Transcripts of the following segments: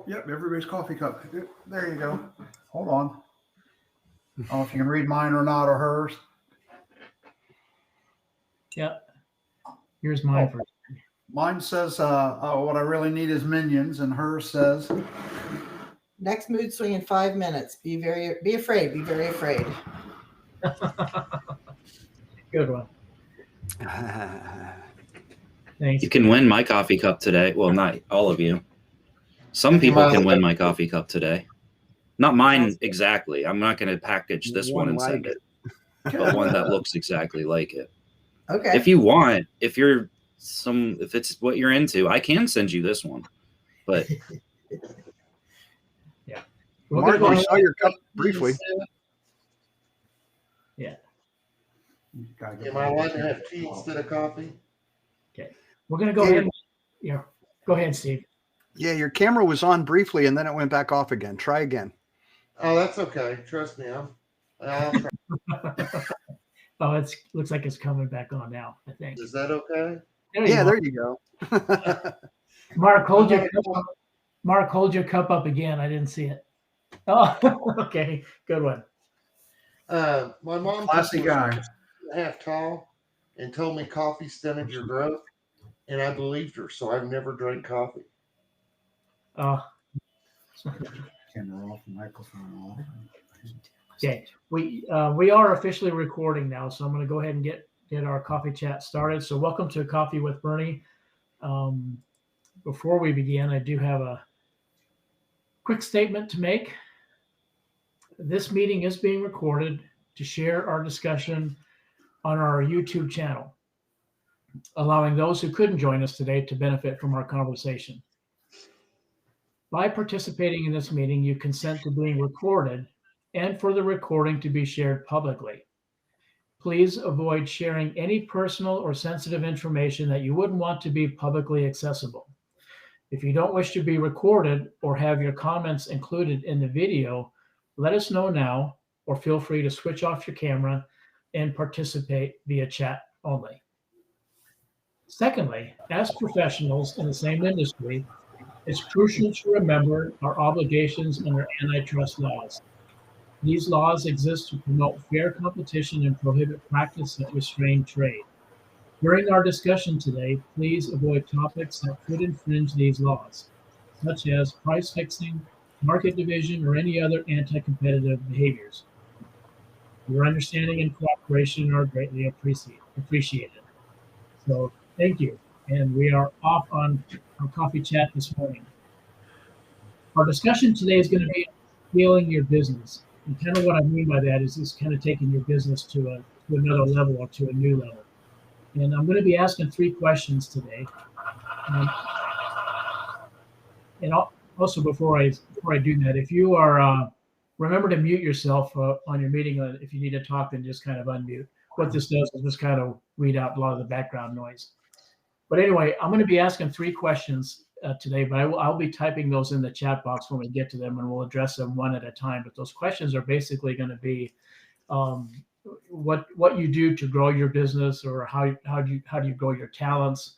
Yep, everybody's coffee cup. There you go. Hold on. I don't know if you can read mine or not, or hers. Yep. Here's mine for Mine says, what I really need is minions, and hers says, next mood swing in 5 minutes. Be afraid. Be very afraid. good one. Thanks. You can win my coffee cup today. Well, not all of you. Some people can win my coffee cup today. Not mine exactly. I'm not going to package this one and send it, but one that looks exactly like it. Okay. If you want, if it's what you're into, I can send you this one. But yeah, Mark, I saw your cup briefly. Yeah. Am I allowed to have tea instead of coffee? Okay. We're going to go ahead. Yeah. Go ahead, Steve. Yeah, your camera was on briefly and then it went back off again. Try again. Oh, that's okay. Trust me, I'll try. Oh, it looks like it's coming back on now, I think. Is that okay? There you go. Mark, hold your cup up again. I didn't see it. Oh, okay. Good one. My mom classy guy. Half tall and told me coffee stunted your growth, and I believed her, so I've never drank coffee. Camera off, microphone off. Okay, we are officially recording now, so I'm going to go ahead and get our coffee chat started. So welcome to Coffee with Bernie. Before we begin, I do have a quick statement to make. This meeting is being recorded to share our discussion on our YouTube channel, allowing those who couldn't join us today to benefit from our conversation. By participating in this meeting, you consent to being recorded and for the recording to be shared publicly. Please avoid sharing any personal or sensitive information that you wouldn't want to be publicly accessible. If you don't wish to be recorded or have your comments included in the video, let us know now, or feel free to switch off your camera and participate via chat only. Secondly, as professionals in the same industry, it's crucial to remember our obligations under antitrust laws. These laws exist to promote fair competition and prohibit practice that restrain trade. During our discussion today, please avoid topics that could infringe these laws, such as price fixing, market division, or any other anti-competitive behaviors. Your understanding and cooperation are greatly appreciated. So thank you. And we are off on our coffee chat this morning. Our discussion today is going to be scaling your business. And kind of what I mean by that is just kind of taking your business to another level or to a new level. And I'm going to be asking 3 questions today. And also before I do that, if you are, remember to mute yourself on your meeting. If you need to talk, then just kind of unmute. What this does is just kind of weed out a lot of the background noise. But anyway, I'm going to be asking 3 questions today, but I'll be typing those in the chat box when we get to them, and we'll address them one at a time. But those questions are basically going to be what you do to grow your business, or how do you grow your talents,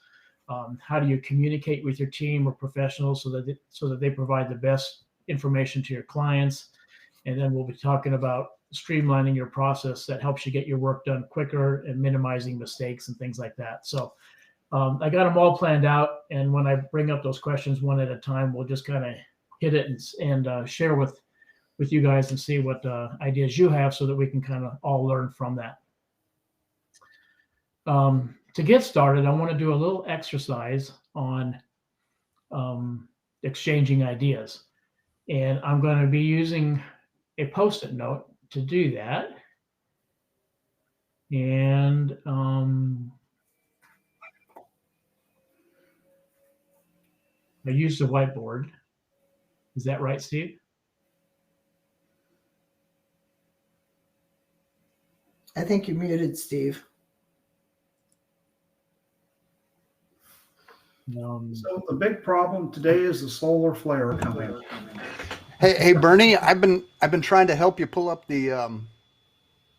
how do you communicate with your team or professionals so that they provide the best information to your clients, and then we'll be talking about streamlining your process that helps you get your work done quicker and minimizing mistakes and things like that. So I got them all planned out, and when I bring up those questions one at a time, we'll just kind of hit it and share with you guys and see what ideas you have so that we can kind of all learn from that. To get started, I want to do a little exercise on exchanging ideas. And I'm going to be using a Post-it note to do that. And I used a whiteboard. Is that right, Steve? I think you're muted, Steve. So the big problem today is the solar flare coming. Hey, Bernie, I've been trying to help you pull up the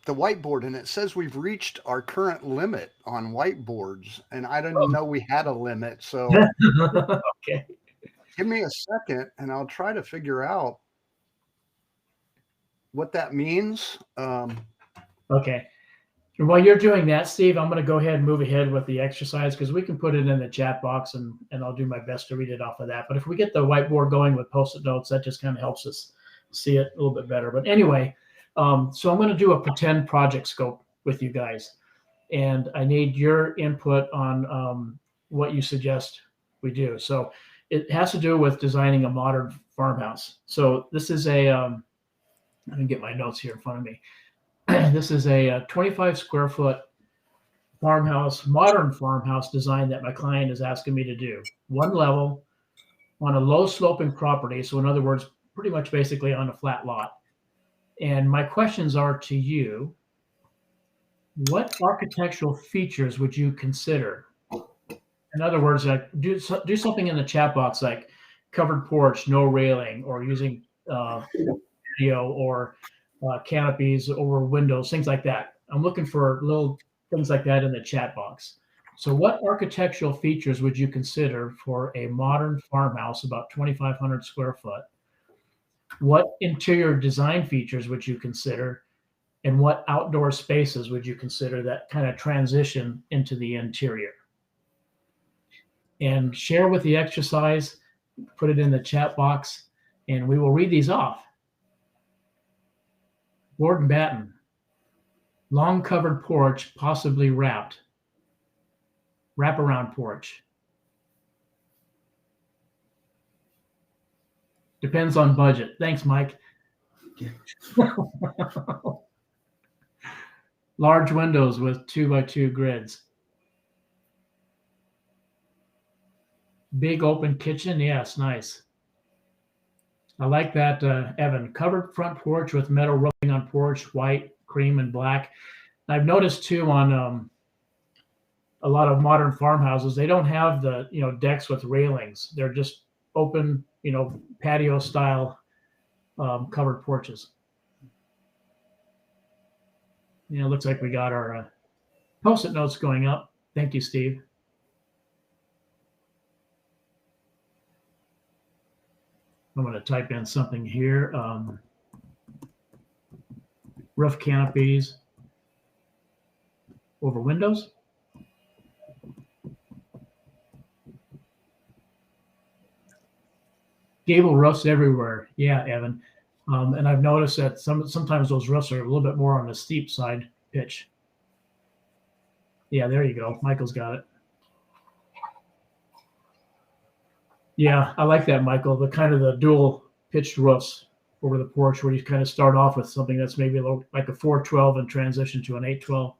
whiteboard, and it says we've reached our current limit on whiteboards, and I didn't know we had a limit. So okay. Give me a second and I'll try to figure out what that means. Okay. And while you're doing that, Steve, I'm going to go ahead and move ahead with the exercise because we can put it in the chat box and I'll do my best to read it off of that. But if we get the whiteboard going with Post-it notes, that just kind of helps us see it a little bit better. But anyway, so I'm going to do a pretend project scope with you guys. And I need your input on what you suggest we do. So it has to do with designing a modern farmhouse. So this is a, let me get my notes here in front of me. This is a 25 square foot farmhouse, modern farmhouse design that my client is asking me to do. One level on a low sloping property. So in other words, pretty much basically on a flat lot. And my questions are to you. What architectural features would you consider? In other words, like do something in the chat box like covered porch, no railing, or using patio or canopies over windows, things like that. I'm looking for little things like that in the chat box. So what architectural features would you consider for a modern farmhouse about 2,500 square foot? What interior design features would you consider? And what outdoor spaces would you consider that kind of transition into the interior? And share with the exercise, put it in the chat box, and we will read these off. Board and batten, long covered porch, possibly wrapped, wraparound porch. Depends on budget. Thanks, Mike. Large windows with 2x2 grids. Big open kitchen. Yes, nice. I like that, Evan. Covered front porch with metal roofing on porch, white, cream, and black. I've noticed too on a lot of modern farmhouses, they don't have the decks with railings. They're just open, patio style covered porches. It looks like we got our Post-it notes going up. Thank you, Steve. I'm going to type in something here. Roof canopies over windows. Gable roofs everywhere. Yeah, Evan. And I've noticed that sometimes those roofs are a little bit more on the steep side pitch. Yeah, there you go. Michael's got it. Yeah, I like that, Michael. The kind of the dual pitched roofs over the porch where you kind of start off with something that's maybe a little like a 412 and transition to an 812.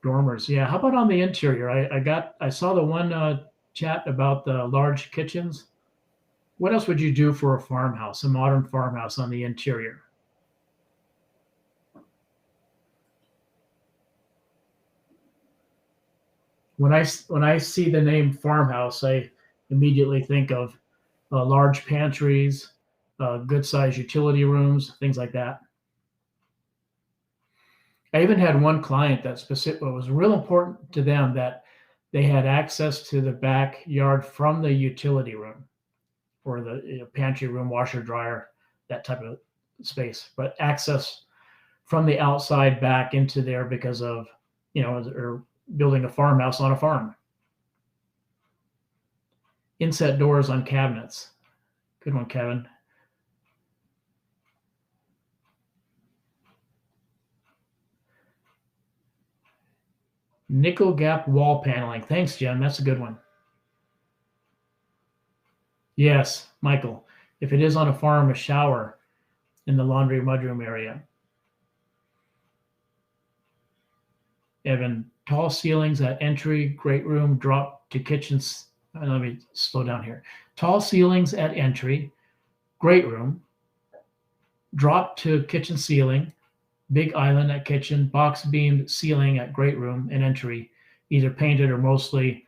Dormers. Yeah. How about on the interior? I saw the one chat about the large kitchens. What else would you do for a farmhouse, a modern farmhouse on the interior? When I see the name farmhouse, I immediately think of large pantries, good sized utility rooms, things like that. I even had one client that specific was real important to them that they had access to the backyard from the utility room or the pantry room, washer, dryer, that type of space, but access from the outside back into there because of, or building a farmhouse on a farm. Inset doors on cabinets. Good one, Kevin. Nickel gap wall paneling. Thanks, Jim. That's a good one. Yes, Michael. If it is on a farm, a shower in the laundry mudroom area. Evan, tall ceilings at entry, great room, drop to kitchens. Let me slow down here. Tall ceilings at entry, great room, drop to kitchen ceiling, big island at kitchen, box beamed ceiling at great room and entry, either painted or mostly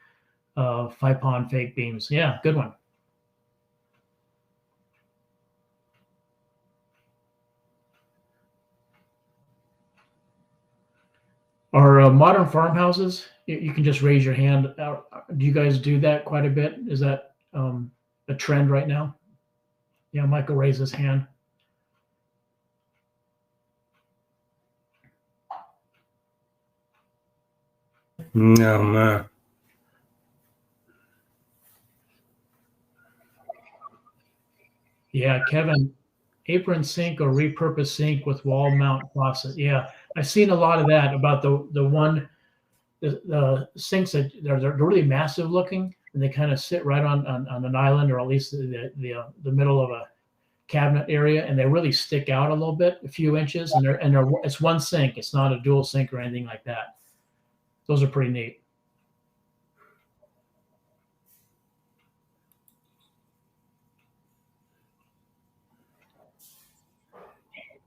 FIPON fake beams. Yeah, good one. Are modern farmhouses, you can just raise your hand. Do you guys do that quite a bit? Is that a trend right now? Yeah, Michael raised his hand. No. Yeah, Kevin, apron sink or repurposed sink with wall mount faucet. Yeah, I've seen a lot of that about the sinks that they're really massive looking, and they kind of sit right on an island, or at least the middle of a cabinet area, and they really stick out a little bit, a few inches, and it's one sink. It's not a dual sink or anything like that. Those are pretty neat.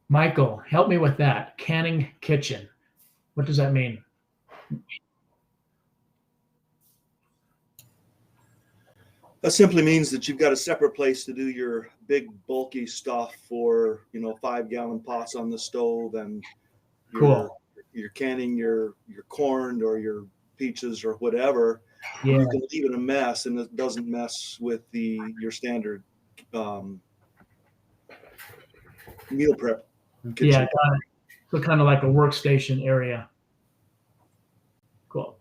Michael, help me with that. Canning kitchen. What does that mean? That simply means that you've got a separate place to do your big bulky stuff for 5-gallon pots on the stove, and Cool. you're canning your corn or your peaches or whatever. Yeah. You can leave it a mess, and it doesn't mess with your standard meal prep kitchen. Yeah, got it. So kind of like a workstation area. Cool.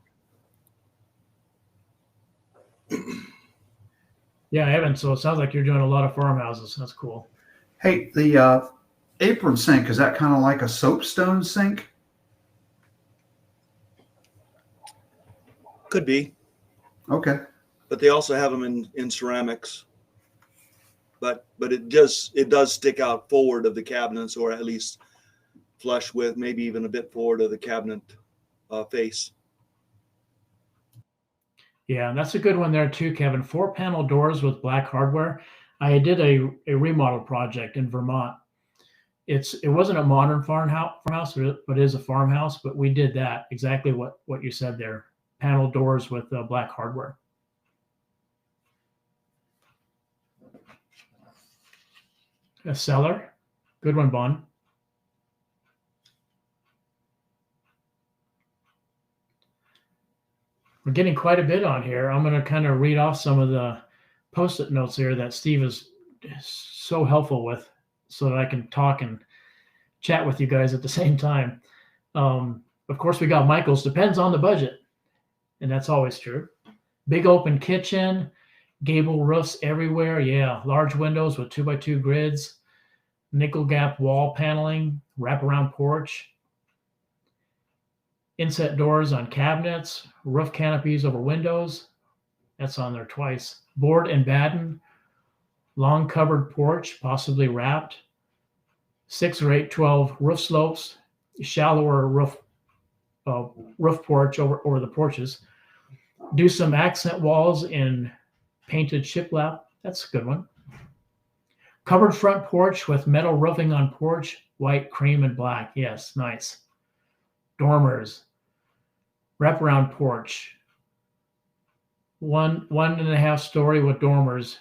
Yeah, Evan, so it sounds like you're doing a lot of farmhouses. That's cool. Hey, the apron sink, is that kind of like a soapstone sink? Could be, Okay. but they also have them in ceramics. But it does stick out forward of the cabinets, or at least flush with, maybe even a bit forward of the cabinet face. Yeah, and that's a good one there too, Kevin. 4-panel doors with black hardware. I did a remodel project in Vermont. It wasn't a modern farmhouse, but it is a farmhouse. But we did that exactly what you said there. Panel doors with black hardware. A cellar, good one, Bon. We're getting quite a bit on here. I'm going to kind of read off some of the post-it notes here that Steve is so helpful with, so that I can talk and chat with you guys at the same time. Of course, we got Michael's depends on the budget, and that's always true. Big open kitchen, gable roofs everywhere. Yeah, large windows with 2x2 grids, nickel gap wall paneling, wraparound porch, inset doors on cabinets, roof canopies over windows. That's on there twice. Board and batten, long covered porch, possibly wrapped. 6 or 8, 12 roof slopes, shallower roof porch over the porches. Do some accent walls in painted shiplap. That's a good one. Covered front porch with metal roofing on porch, white, cream, and black. Yes, nice. Dormers. Wraparound porch. 1.5 story with dormers.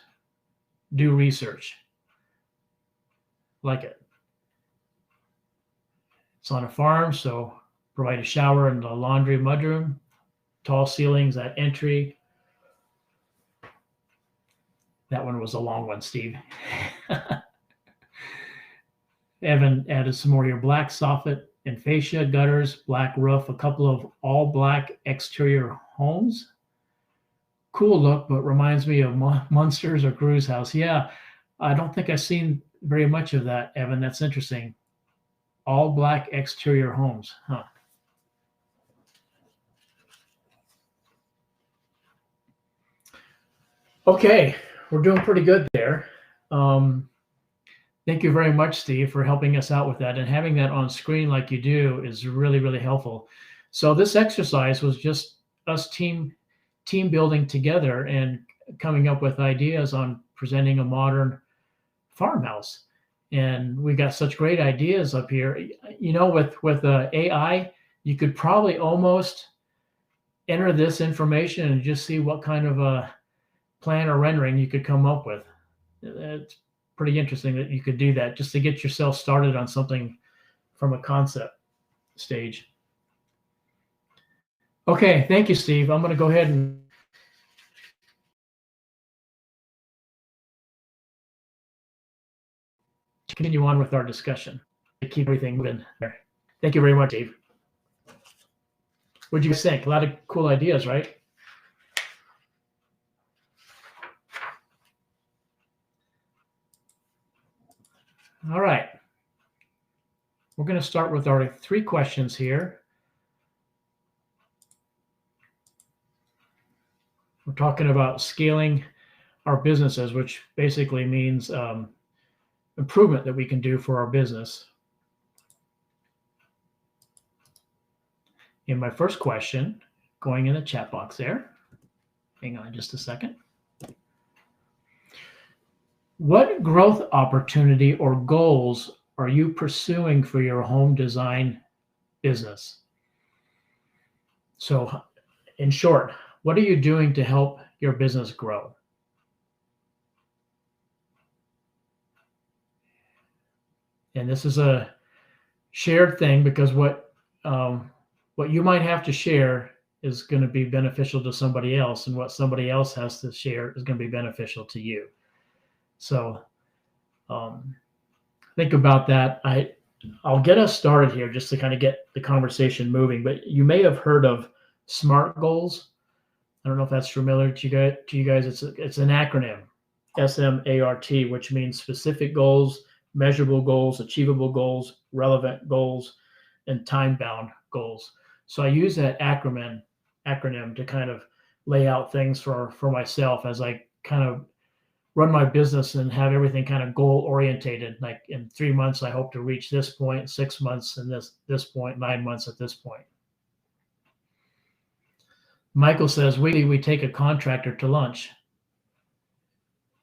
Do research. Like it. It's on a farm, so provide a shower and a laundry mudroom. Tall ceilings at entry. That one was a long one, Steve. Evan added some more here. Black soffit and fascia, gutters, black roof, a couple of all black exterior homes. Cool look, but reminds me of Munsters or Cruise House. Yeah, I don't think I've seen very much of that, Evan. That's interesting. All black exterior homes, huh? Okay, we're doing pretty good there. Thank you very much, Steve, for helping us out with that. And having that on screen like you do is really, really helpful. So this exercise was just us team building together and coming up with ideas on presenting a modern farmhouse. And we got such great ideas up here. With AI, you could probably almost enter this information and just see what kind of a plan or rendering you could come up with. It's pretty interesting that you could do that just to get yourself started on something from a concept stage. Okay, thank you, Steve. I'm going to go ahead and continue on with our discussion to keep everything moving there. Thank you very much, Steve. What'd you guys think? A lot of cool ideas, right? All right. We're going to start with our 3 questions here. We're talking about scaling our businesses, which basically means improvement that we can do for our business. In my first question, going in the chat box there, hang on just a second. What growth opportunity or goals are you pursuing for your home design business? So, in short, what are you doing to help your business grow? And this is a shared thing because what you might have to share is going to be beneficial to somebody else, and what somebody else has to share is going to be beneficial to you. So think about that. I'll get us started here just to kind of get the conversation moving. But you may have heard of SMART goals. I don't know if that's familiar to you guys. It's an acronym, SMART, which means specific goals, measurable goals, achievable goals, relevant goals, and time-bound goals. So I use that acronym to kind of lay out things for myself as I kind of run my business and have everything kind of goal orientated. Like in 3 months, I hope to reach this point, 6 months and this point, 9 months at this point. Michael says, weekly we take a contractor to lunch.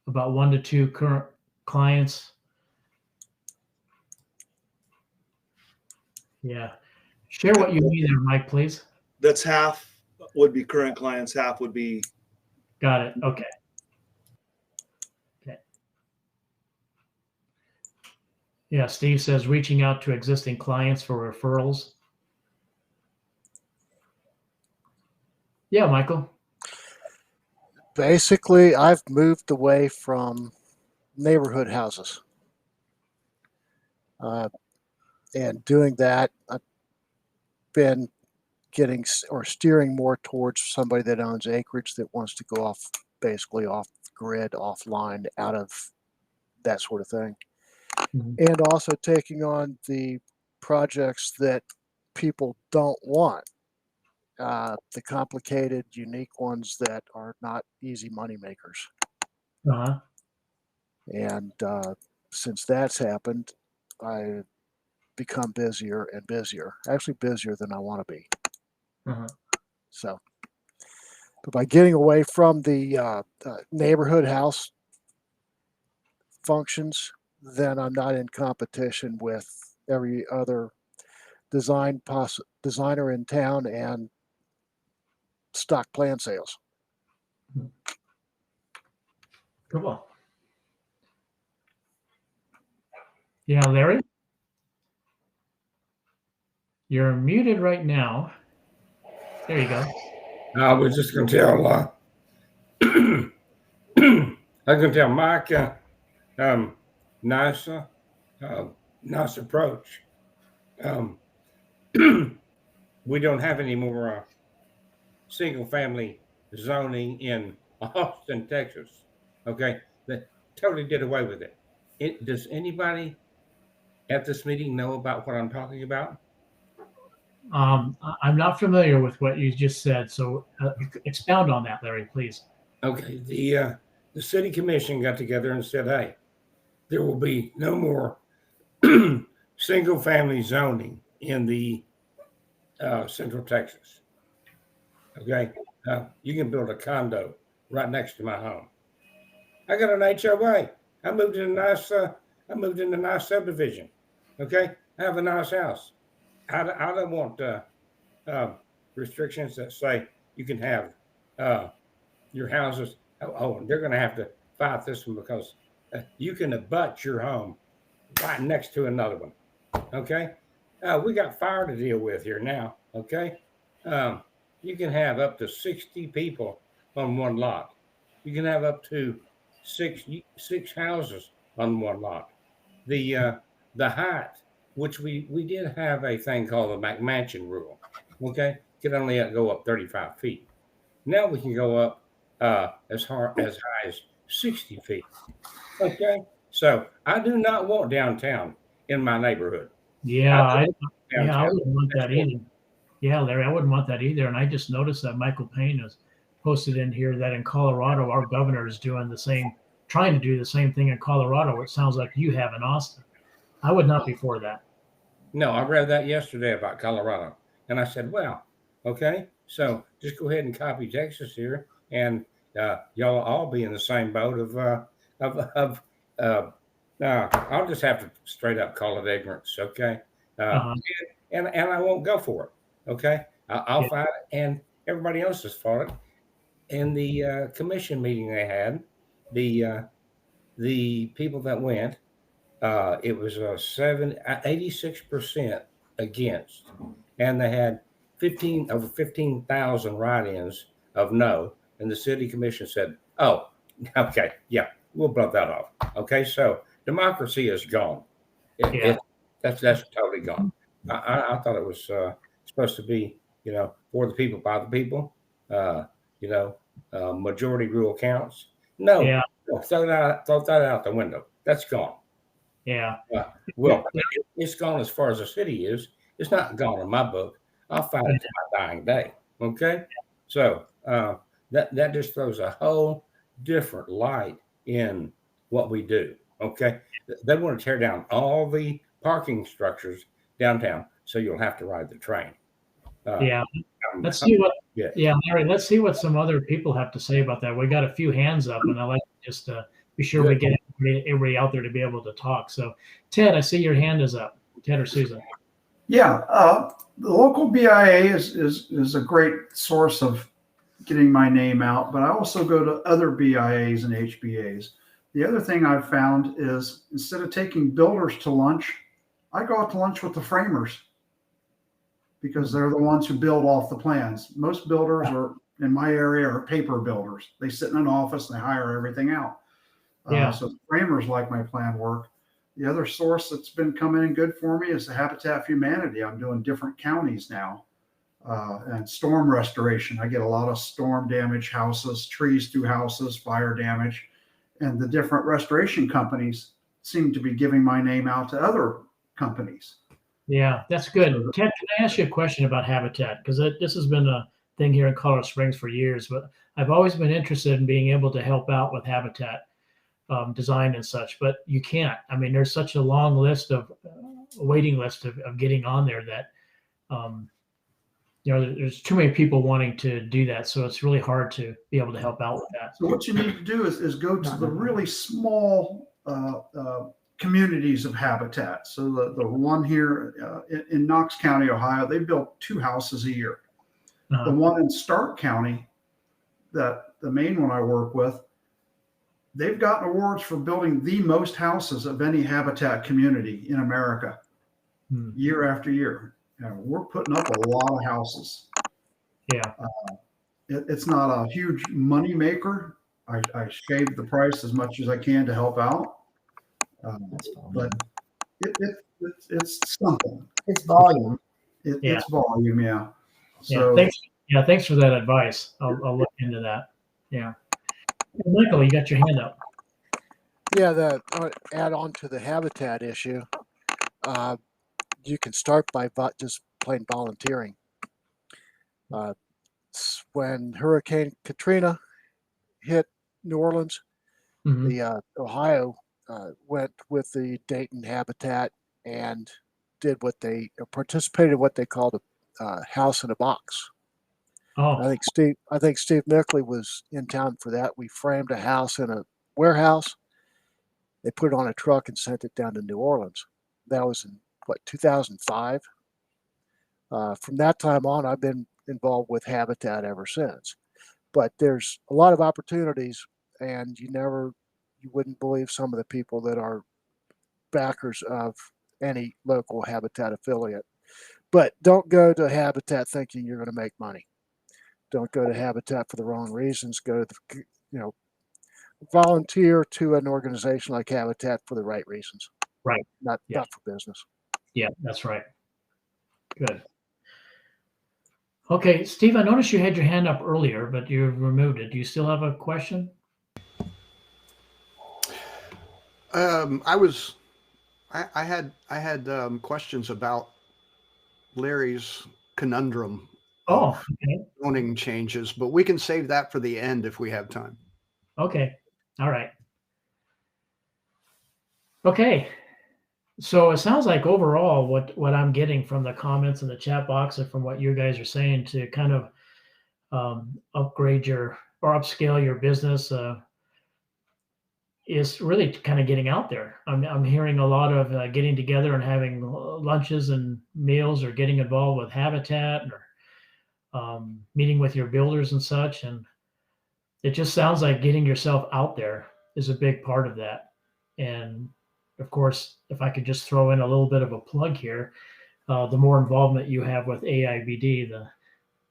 About 1 to 2 current clients. Yeah. Share what you mean there, Mike, please. That's half would be current clients, half would be. Got it. Okay. Yeah, Steve says reaching out to existing clients for referrals. Yeah, Michael. Basically, I've moved away from neighborhood houses. And doing that, I've been getting or steering more towards somebody that owns acreage that wants to go basically off grid, offline, out of that sort of thing. Mm-hmm. And also taking on the projects that people don't want, the complicated, unique ones that are not easy money makers. Uh-huh. And since that's happened, I've become busier and busier, actually busier than I want to be. Uh-huh. So, but by getting away from the neighborhood house functions, then I'm not in competition with every other designer in town and stock plan sales. Cool. Yeah, Larry? You're muted right now. There you go. I was just going to tell, I was going to tell Mike, nice approach. We don't have any more single family zoning in Austin, Texas. Okay. They totally did away with it. Does anybody at this meeting know about what I'm talking about? I'm not familiar with what you just said, so expound on that, Larry, please. Okay, the city commission got together and said, hey, there will be no more single family zoning in the Central Texas. Okay, you can build a condo right next to my home. I got an HOA. I moved in a nice subdivision. Okay, I have a nice house. I don't want restrictions that say you can have your houses. Oh, they're going to have to fight this one because you can abut your home right next to another one. Okay, we got fire to deal with here now. Okay, you can have up to 60 people on one lot. You can have up to six houses on one lot. The height, which we did have a thing called the McMansion rule. Okay, could only go up 35 feet. Now we can go up as high as 60 feet. Okay, so I do not want downtown in my neighborhood. Yeah, I Downtown. wouldn't want That's that what- either. Yeah, Larry, I wouldn't want that either. And I just noticed that Michael Payne has posted in here that in Colorado, our governor is doing the same, trying to do the same thing in Colorado. It sounds like you have in Austin. I would not be for that. No, I read that yesterday about Colorado, and I said, "Well, okay, so just go ahead and copy Texas here, and y'all all be in the same boat of I'll just have to straight up call it ignorance, okay? Uh-huh. And I won't go for it, okay? I'll Yeah. fight it, and everybody else has fought it. In the commission meeting they had, the people that went, it was 86% against, and they had over 15,000 write-ins of no, and the city commission said, "Oh, okay, yeah, we'll blow that off." Okay, so democracy is gone. Yeah. That's totally gone. I thought it was supposed to be, for the people by the people. Majority rule counts. No, Yeah. throw that out the window. That's gone. Yeah. Well, it's gone as far as the city is. It's not gone in my book. I'll fight it to my dying day. Okay, so that just throws a whole different light in what we do. Okay, they want to tear down all the parking structures downtown, so you'll have to ride the train. Yeah. Let's see what. Yeah. Yeah, Larry. Let's see what some other people have to say about that. We got a few hands up, and I like to just be sure we get everybody out there to be able to talk. So, Ted, I see your hand is up. Ted or Susan. Yeah, the local BIA is a great source of getting my name out, but I also go to other BIAs and HBAs. The other thing I've found is instead of taking builders to lunch, I go out to lunch with the framers because they're the ones who build off the plans. Most builders are in my area are paper builders. They sit in an office and they hire everything out. Yeah. So the framers like my plan work. The other source that's been coming in good for me is the Habitat for Humanity. I'm doing different counties now. And storm restoration. I get a lot of storm damage houses, trees through houses, fire damage. And the different restoration companies seem to be giving my name out to other companies. Yeah, that's good. Ted, can I ask you a question about Habitat? Because this has been a thing here in Colorado Springs for years, but I've always been interested in being able to help out with Habitat design and such, but you can't. I mean, there's such a long list of waiting list of getting on there that, there's too many people wanting to do that. So it's really hard to be able to help out with that. So what you need to do is go to the really small communities of habitat. So the one here in Knox County, Ohio, they build 2 houses a year. The one in Stark County, that the main one I work with, they've gotten awards for building the most houses of any habitat community in America, year after year. We're putting up a lot of houses. Yeah. It's not a huge money maker. I shave the price as much as I can to help out. But it's something. It's volume. It's volume, yeah. So, thanks for that advice. I'll look into that. Yeah. Michael, you got your hand up. Yeah, add on to the habitat issue. You can start by just plain volunteering. When Hurricane Katrina hit New Orleans, the Ohio went with the Dayton Habitat and participated in what they called a house in a box. Oh, I think Steve Mickley was in town for that. We framed a house in a warehouse. They put it on a truck and sent it down to New Orleans. That was in 2005. From that time on, I've been involved with Habitat ever since. But there's a lot of opportunities, and you wouldn't believe some of the people that are backers of any local Habitat affiliate. But don't go to Habitat thinking you're going to make money. Don't go to Habitat for the wrong reasons. Go to the, volunteer to an organization like Habitat for the right reasons. Right. Not Yeah. not for business. Yeah, that's right. Good. Okay, Steve, I noticed you had your hand up earlier, but you removed it. Do you still have a question? I had questions about Larry's conundrum Oh, of okay. zoning changes, but we can save that for the end if we have time. Okay. All right. Okay. So it sounds like overall what I'm getting from the comments in the chat box and from what you guys are saying to kind of upgrade your or upscale your business is really kind of getting out there. I'm hearing a lot of getting together and having lunches and meals, or getting involved with Habitat, or meeting with your builders and such. And it just sounds like getting yourself out there is a big part of that. And of course, if I could just throw in a little bit of a plug here, the more involvement you have with AIBD,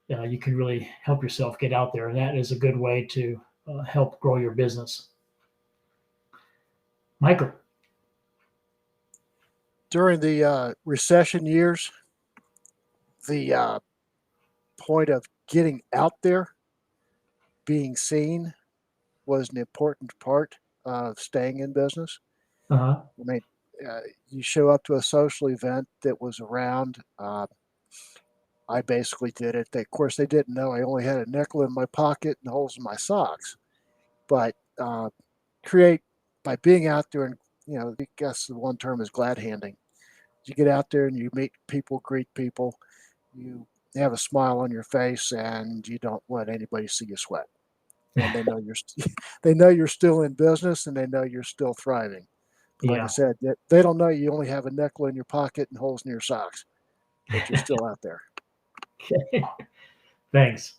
you can really help yourself get out there. And that is a good way to help grow your business. Michael. During the recession years, the point of getting out there, being seen, was an important part of staying in business. Uh-huh. I mean, you show up to a social event that was around. I basically did it. Of course, they didn't know I only had a nickel in my pocket and holes in my socks. But by being out there, and I guess the one term is glad handing. You get out there and you meet people, greet people, you have a smile on your face, and you don't let anybody see you sweat. And they know you're still in business, and they know you're still thriving. But like I said, they don't know you only have a nickel in your pocket and holes in your socks, but you're still out there. Okay. Thanks.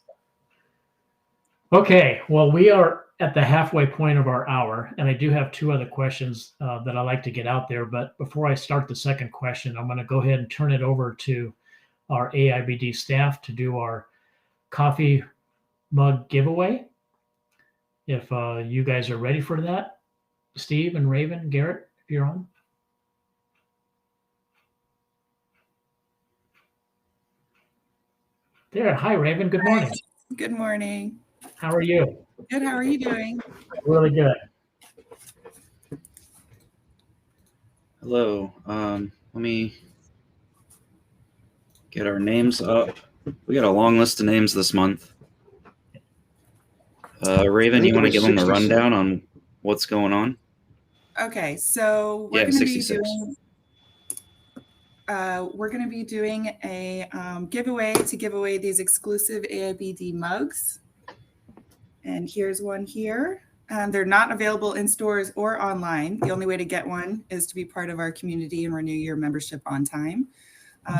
Okay, well, we are at the halfway point of our hour, and I do have two other questions that I'd like to get out there. But before I start the second question, I'm going to go ahead and turn it over to our AIBD staff to do our coffee mug giveaway. If you guys are ready for that, Steve and Raven, Garrett, if you're on. There. Hi, Raven. Good morning. Good morning. How are you? Good. How are you doing? Really good. Hello. Let me get our names up. We got a long list of names this month. Raven, you want to give them the rundown on what's going on? Okay, so we're going to be doing. We're going to be doing a giveaway to give away these exclusive AIBD mugs. And here's one here. They're not available in stores or online. The only way to get one is to be part of our community and renew your membership on time.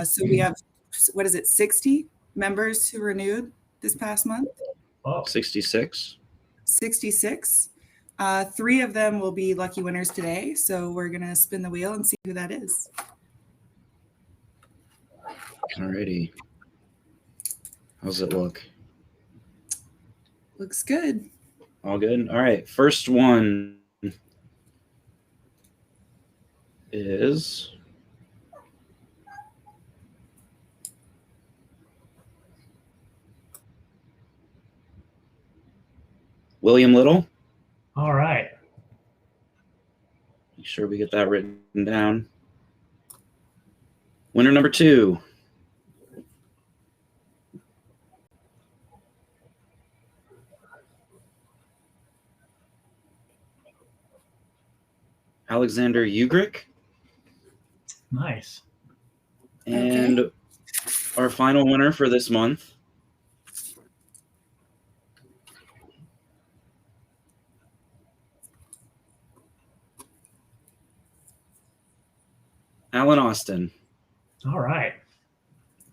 So we have, 60 members who renewed this past month? Oh. 66. 66. 3 of them will be lucky winners today. So we're going to spin the wheel and see who that is. Alrighty. How's it look? Looks good. All good? All right. First one is William Little. All right. Make sure we get that written down. Winner number 2. Alexander Ugrick. Nice. And our final winner for this month Alan Austin. All right.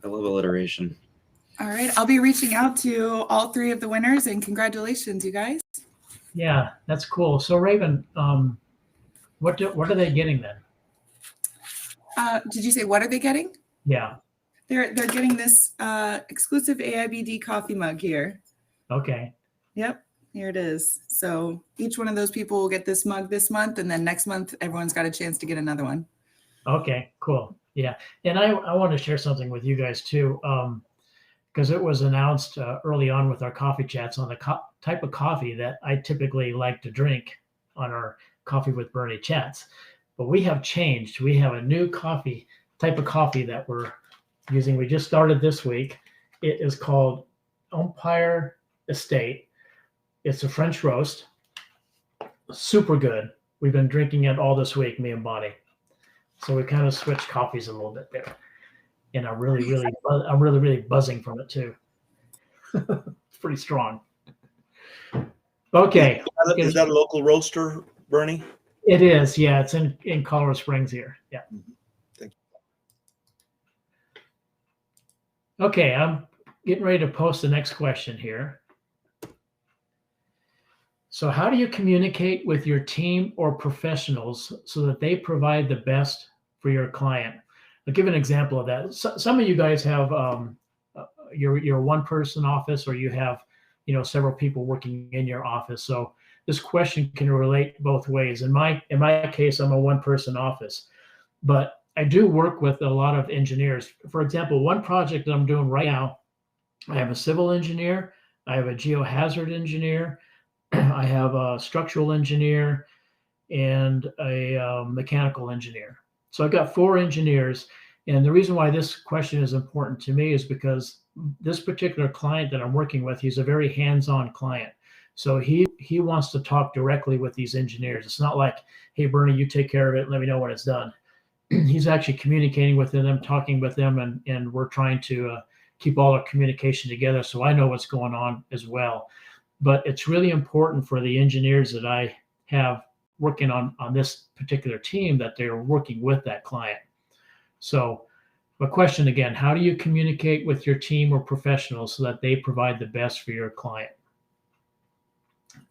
I love alliteration. All right. I'll be reaching out to all 3 of the winners, and congratulations, you guys. Yeah, that's cool. So Raven, what are they getting then? Did you say what are they getting? Yeah. They're getting this exclusive AIBD coffee mug here. Okay. Yep, here it is. So each one of those people will get this mug this month, and then next month everyone's got a chance to get another one. Okay, cool. Yeah. And I want to share something with you guys too, because it was announced early on with our coffee chats on the type of coffee that I typically like to drink on our Coffee with Bernie chats. But we have changed. We have a new type of coffee that we're using. We just started this week. It is called Empire Estate. It's a French roast. Super good. We've been drinking it all this week, me and Bonnie. So we kind of switched coffees a little bit there, and I'm really buzzing from it too. It's pretty strong. Okay, Is that a local roaster, Bernie? it is. Yeah, it's in Colorado Springs here. Yeah. Thank you. Okay, I'm getting ready to post the next question here. So how do you communicate with your team or professionals so that they provide the best for your client? I'll give an example of that. Some of you guys have your one person office, or you have several people working in your office. So this question can relate both ways. In my case, I'm a one person office, but I do work with a lot of engineers. For example, one project that I'm doing right now, I have a civil engineer, I have a geohazard engineer, I have a structural engineer, and a mechanical engineer. So I've got 4 engineers. And the reason why this question is important to me is because this particular client that I'm working with, he's a very hands-on client. So he wants to talk directly with these engineers. It's not like, hey, Bernie, you take care of it, let me know when it's done. He's actually communicating with them, talking with them, and we're trying to keep all our communication together so I know what's going on as well. But it's really important for the engineers that I have working on this particular team that they're working with that client. So my question again, how do you communicate with your team or professionals so that they provide the best for your client?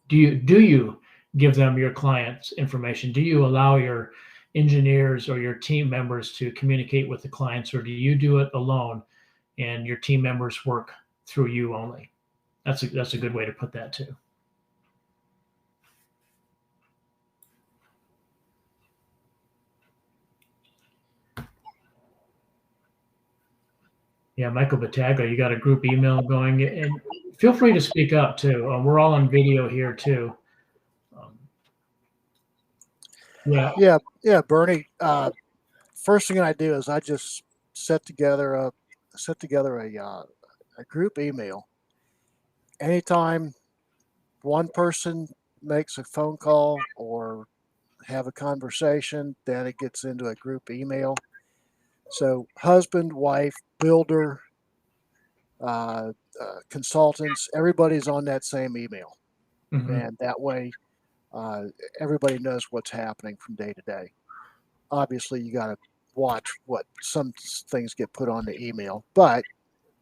Do you give them your client's information? Do you allow your engineers or your team members to communicate with the clients, or do you do it alone and your team members work through you only? That's a good way to put that too. Yeah, Michael Battaglia, you got a group email going, and feel free to speak up too. We're all on video here too. Yeah, Bernie. First thing I do is I just set together a group email. Anytime one person makes a phone call or have a conversation, then it gets into a group email. So husband, wife, builder, consultants, everybody's on that same email. Mm-hmm. And that way everybody knows what's happening from day to day. Obviously, you got to watch what some things get put on the email, but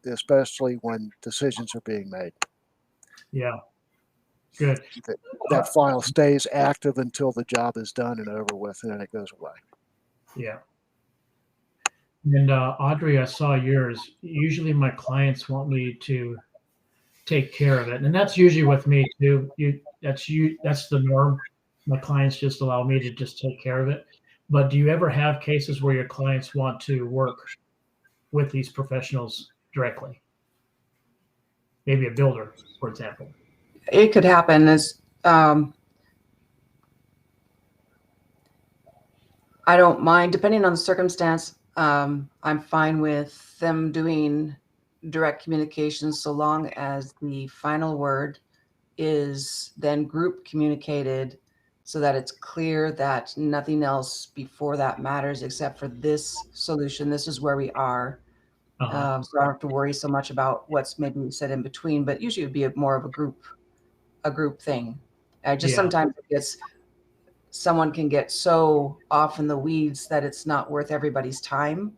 especially when decisions are being made. Yeah, good. That file stays active until the job is done and over with, and then it goes away. Yeah. And Audrey, I saw yours. Usually my clients want me to take care of it, and that's usually with me too. That's the norm. My clients just allow me to just take care of it. But do you ever have cases where your clients want to work with these professionals directly? Maybe a builder, for example. It could happen as I don't mind, depending on the circumstance. I'm fine with them doing direct communications so long as the final word is then group communicated so that it's clear that nothing else before that matters except for this solution. This is where we are. So I don't have to worry so much about what's maybe said in between, but usually it would be more of a group thing. Sometimes it gets, someone can get so off in the weeds that it's not worth everybody's time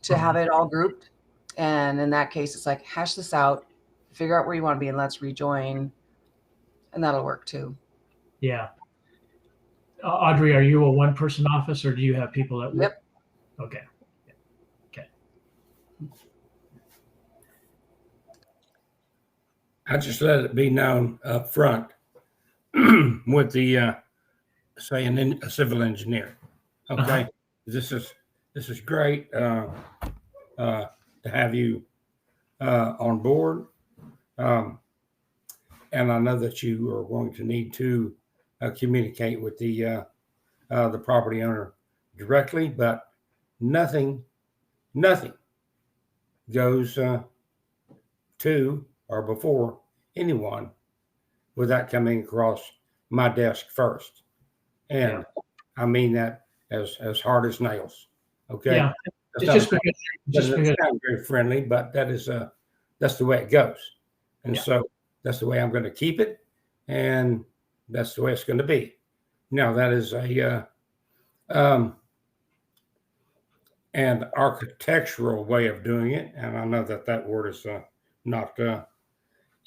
to have it all grouped. And in that case, it's like, hash this out, figure out where you want to be, and let's rejoin. And that'll work too. Yeah. Audrey, are you a one-person office, or do you have people that work? Yep. Okay. Okay. I just let it be known up front with the say a civil engineer. Okay, this is great to have you on board, and I know that you are going to need to communicate with the property owner directly, but nothing goes to or before anyone without coming across my desk first. And I mean that as hard as nails. Okay. Yeah. It's just because sound very friendly, but that's the way it goes. And so that's the way I'm going to keep it. And that's the way it's going to be. Now that is an architectural way of doing it. And I know that word is not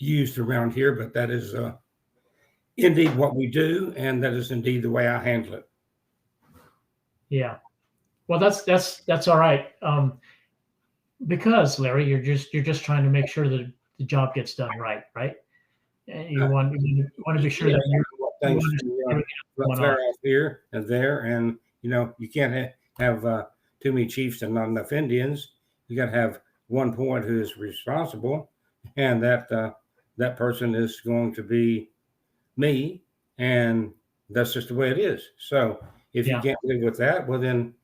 used around here, but that is indeed what we do, and that is indeed the way I handle it. Yeah. Well, that's all right. Because Larry, you're just trying to make sure that the job gets done right? And you want to be sure that things flare off here and there, and you can't have too many chiefs and not enough Indians. You got to have one point who is responsible, and that person is going to be me, and that's just the way it is. So if you can't live with that, well then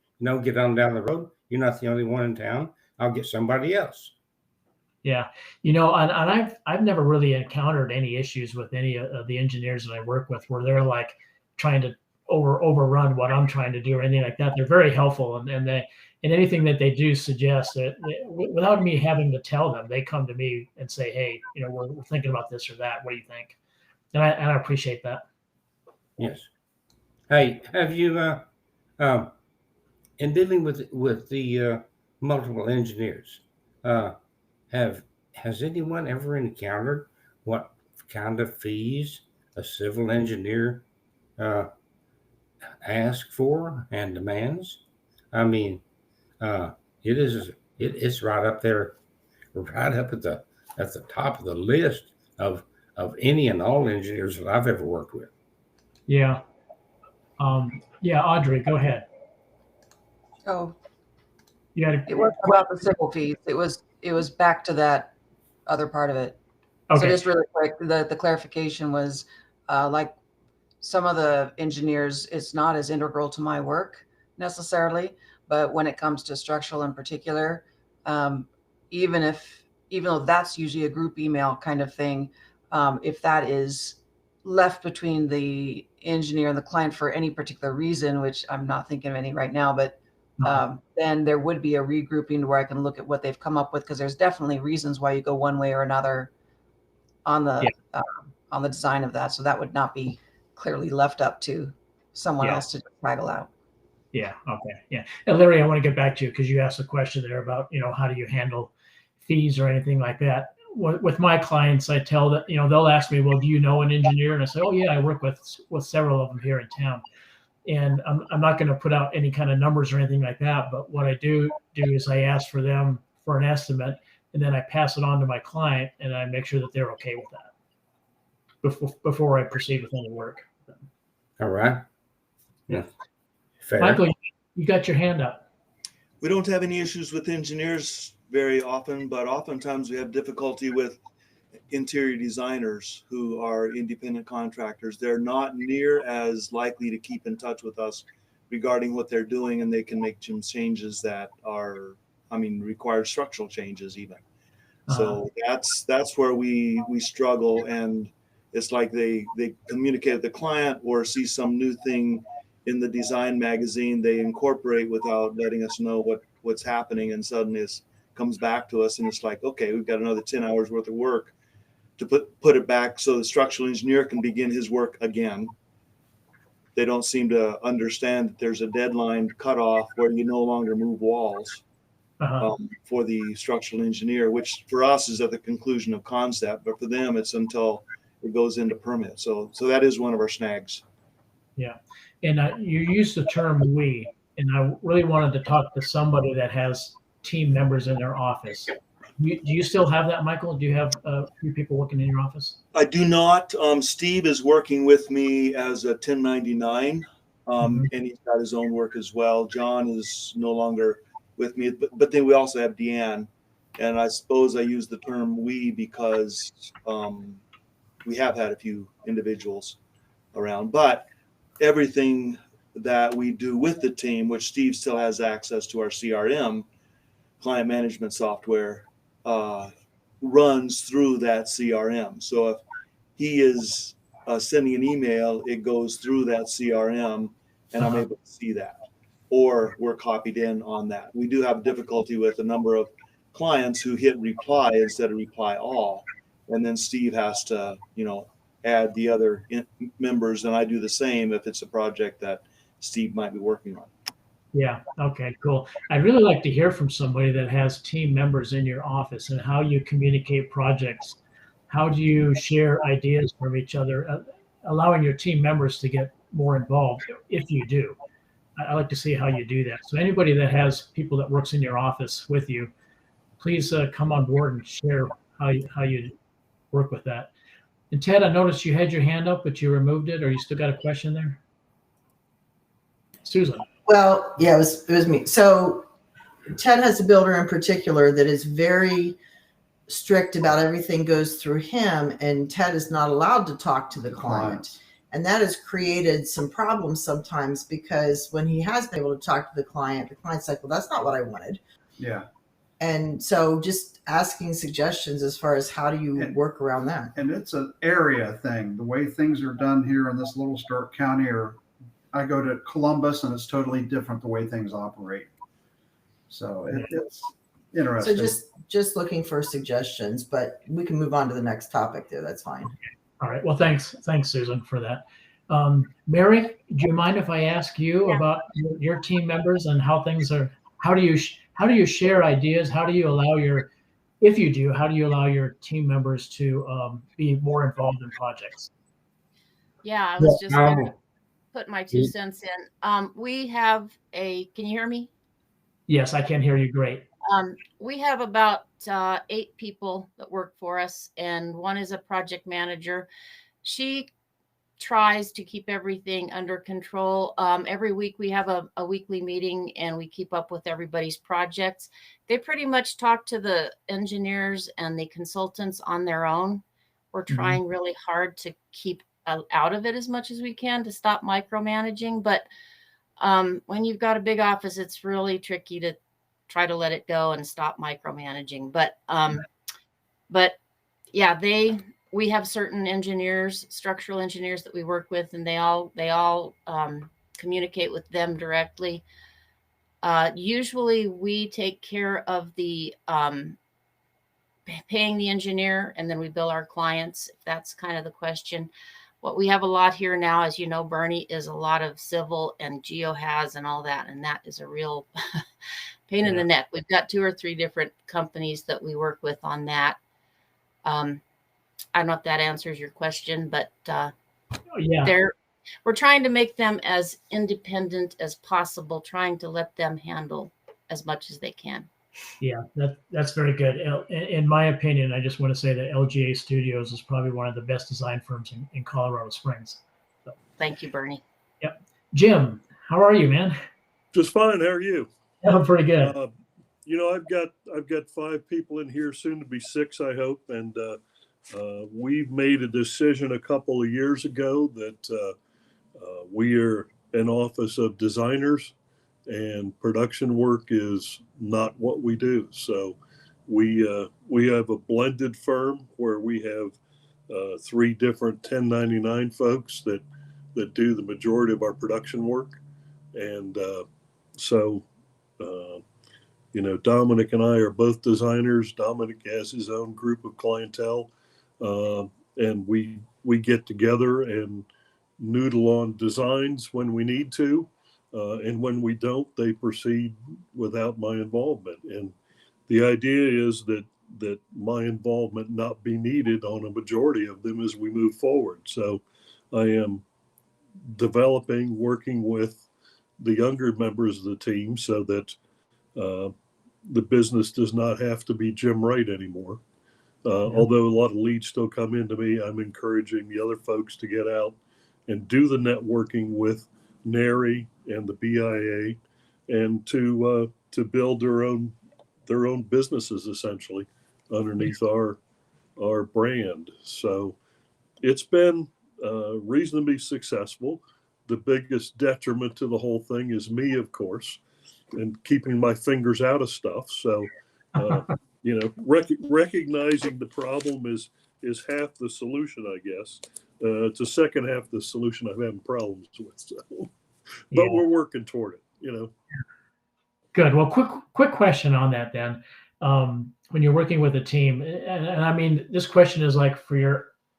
get on down the road. You're not the only one in town. I'll get somebody else. Yeah, and I've never really encountered any issues with any of the engineers that I work with where they're like trying to overrun what I'm trying to do or anything like that. They're very helpful, and anything that they do suggest that without me having to tell them, they come to me and say, hey, we're thinking about this or that. What do you think? And I appreciate that. Yes. Hey, have you in dealing with the multiple engineers, has anyone ever encountered what kind of fees a civil engineer asks for and demands? I mean, it's right up there, right up at the top of the list of any and all engineers that I've ever worked with. Yeah. Audrey, go ahead. Oh, it wasn't about the civil fees. It was back to that other part of it. Okay. So just really quick, the clarification was like some of the engineers, it's not as integral to my work necessarily, but when it comes to structural in particular, even though that's usually a group email kind of thing, if that is left between the engineer and the client for any particular reason, which I'm not thinking of any right now, but then there would be a regrouping where I can look at what they've come up with, because there's definitely reasons why you go one way or another on the design of that. So that would not be clearly left up to someone else to waggle out. Yeah. Okay. Yeah. And Larry, I want to get back to you because you asked a question there about, how do you handle fees or anything like that. With my clients, I tell that, they'll ask me, well, do you know an engineer? And I say, oh yeah, I work with several of them here in town. And I'm not going to put out any kind of numbers or anything like that. But what I do is I ask for them for an estimate, and then I pass it on to my client, and I make sure that they're okay with that before I proceed with any work. All right. Yeah. Fair. Michael, you got your hand up. We don't have any issues with engineers very often, but oftentimes we have difficulty with interior designers who are independent contractors. They're not near as likely to keep in touch with us regarding what they're doing, and they can make some changes that require structural changes even. So that's where we struggle, and it's like they communicate with the client or see some new thing in the design magazine they incorporate without letting us know what's happening, and suddenly it comes back to us, and it's like, okay, we've got another 10 hours worth of work to put it back so the structural engineer can begin his work again. They don't seem to understand that there's a deadline cutoff where you no longer move walls for the structural engineer, which for us is at the conclusion of concept, but for them it's until it goes into permit. So that is one of our snags. Yeah. And you use the term we, and I really wanted to talk to somebody that has team members in their office. Do you still have that, Michael? Do you have a few people working in your office? I do not. Steve is working with me as a 1099, and he's got his own work as well. John is no longer with me, but then we also have Deanne, and I suppose I use the term we because we have had a few individuals around, but everything that we do with the team, which Steve still has access to our CRM, client management software, runs through that CRM. So if he is sending an email, it goes through that CRM and I'm able to see that, or we're copied in on that. We do have difficulty with a number of clients who hit reply instead of reply all. And then Steve has to, add the other members, and I do the same if it's a project that Steve might be working on. Yeah. Okay, cool. I'd really like to hear from somebody that has team members in your office and how you communicate projects. How do you share ideas from each other, allowing your team members to get more involved if you do? I like to see how you do that. So anybody that has people that works in your office with you, please come on board and share how you work with that. And Ted, I noticed you had your hand up, but you removed it, or you still got a question there? Susan. Well, yeah, it was me. So Ted has a builder in particular that is very strict about everything goes through him, and Ted is not allowed to talk to the client. And that has created some problems sometimes, because when he has been able to talk to the client's like, well, that's not what I wanted. Yeah. And so just asking suggestions as far as how do you work around that. And it's an area thing. The way things are done here in this little Stark County, or I go to Columbus and it's totally different the way things operate. So it's interesting. So just looking for suggestions, but we can move on to the next topic there. That's fine. All right. Well, thanks, Susan, for that. Mary, do you mind if I ask you about your team members and how things are? How do you share ideas? How do you allow if you do, how do you allow your team members to be more involved in projects? Yeah, I was just going to put my 2 cents in. We have can you hear me? Yes, I can hear you great. We have about 8 people that work for us, and one is a project manager. She tries to keep everything under control. Every week we have a weekly meeting and we keep up with everybody's projects. They pretty much talk to the engineers and the consultants on their own. We're trying really hard to keep out of it as much as we can to stop micromanaging. But when you've got a big office, it's really tricky to try to let it go and stop micromanaging. But yeah, we have certain engineers, structural engineers that we work with, and they all communicate with them directly. Usually we take care of the paying the engineer, and then we bill our clients, if that's kind of the question. What we have a lot here now, as you know, Bernie, is a lot of civil and geohaz and all that, and that is a real pain in the neck. We've got 2 or 3 different companies that we work with on that. I don't know if that answers your question, but we're trying to make them as independent as possible, trying to let them handle as much as they can. Yeah, that's very good. In my opinion, I just want to say that LGA Studios is probably one of the best design firms in Colorado Springs. So. Thank you, Bernie. Yep. Jim, how are you, man? Just fine. How are you? I'm pretty good. I've got 5 people in here, soon to be 6, I hope, and we've made a decision a couple of years ago that we are an office of designers, and production work is not what we do. So we have a blended firm where we have 3 different 1099 folks that do the majority of our production work, and Dominic and I are both designers. Dominic has his own group of clientele, and we get together and noodle on designs when we need to, and when we don't, they proceed without my involvement. And the idea is that my involvement not be needed on a majority of them as we move forward. So I am working with the younger members of the team so that the business does not have to be Jim Wright anymore. Although a lot of leads still come into me, I'm encouraging the other folks to get out and do the networking with NARI and the BIA, and to build their own businesses essentially underneath our brand. So it's been reasonably successful. The biggest detriment to the whole thing is me, of course, and keeping my fingers out of stuff. So recognizing the problem is half the solution, I guess. It's the second half of the solution I'm having problems with. So. But we're working toward it, Good. Well, quick question on that then. When you're working with a team, and I mean, this question is like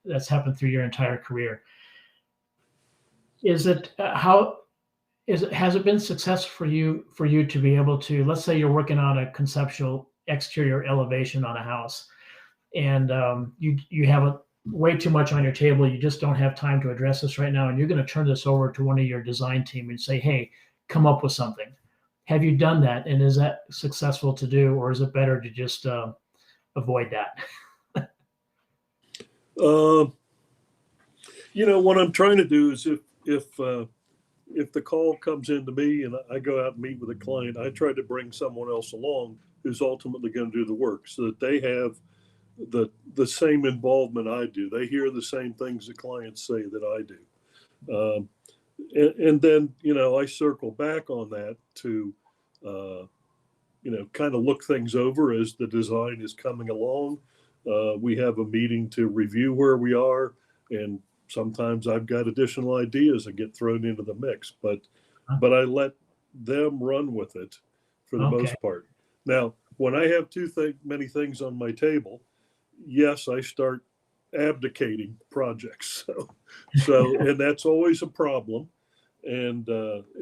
that's happened through your entire career. Has it been successful for you to be able to, let's say you're working on a conceptual exterior elevation on a house, and you have way too much on your table. You just don't have time to address this right now, and you're going to turn this over to one of your design team and say, "Hey, come up with something." Have you done that, and is that successful to do, or is it better to just avoid that? What I'm trying to do is if the call comes into me and I go out and meet with a client, I try to bring someone else along who's ultimately going to do the work, so that they have the same involvement I do. They hear the same things the clients say that I do. And then, I circle back on that to, kind of look things over as the design is coming along. We have a meeting to review where we are, and sometimes I've got additional ideas that get thrown into the mix, but I let them run with it for the most part. Now, when I have many things on my table, yes, I start abdicating projects. So and that's always a problem. And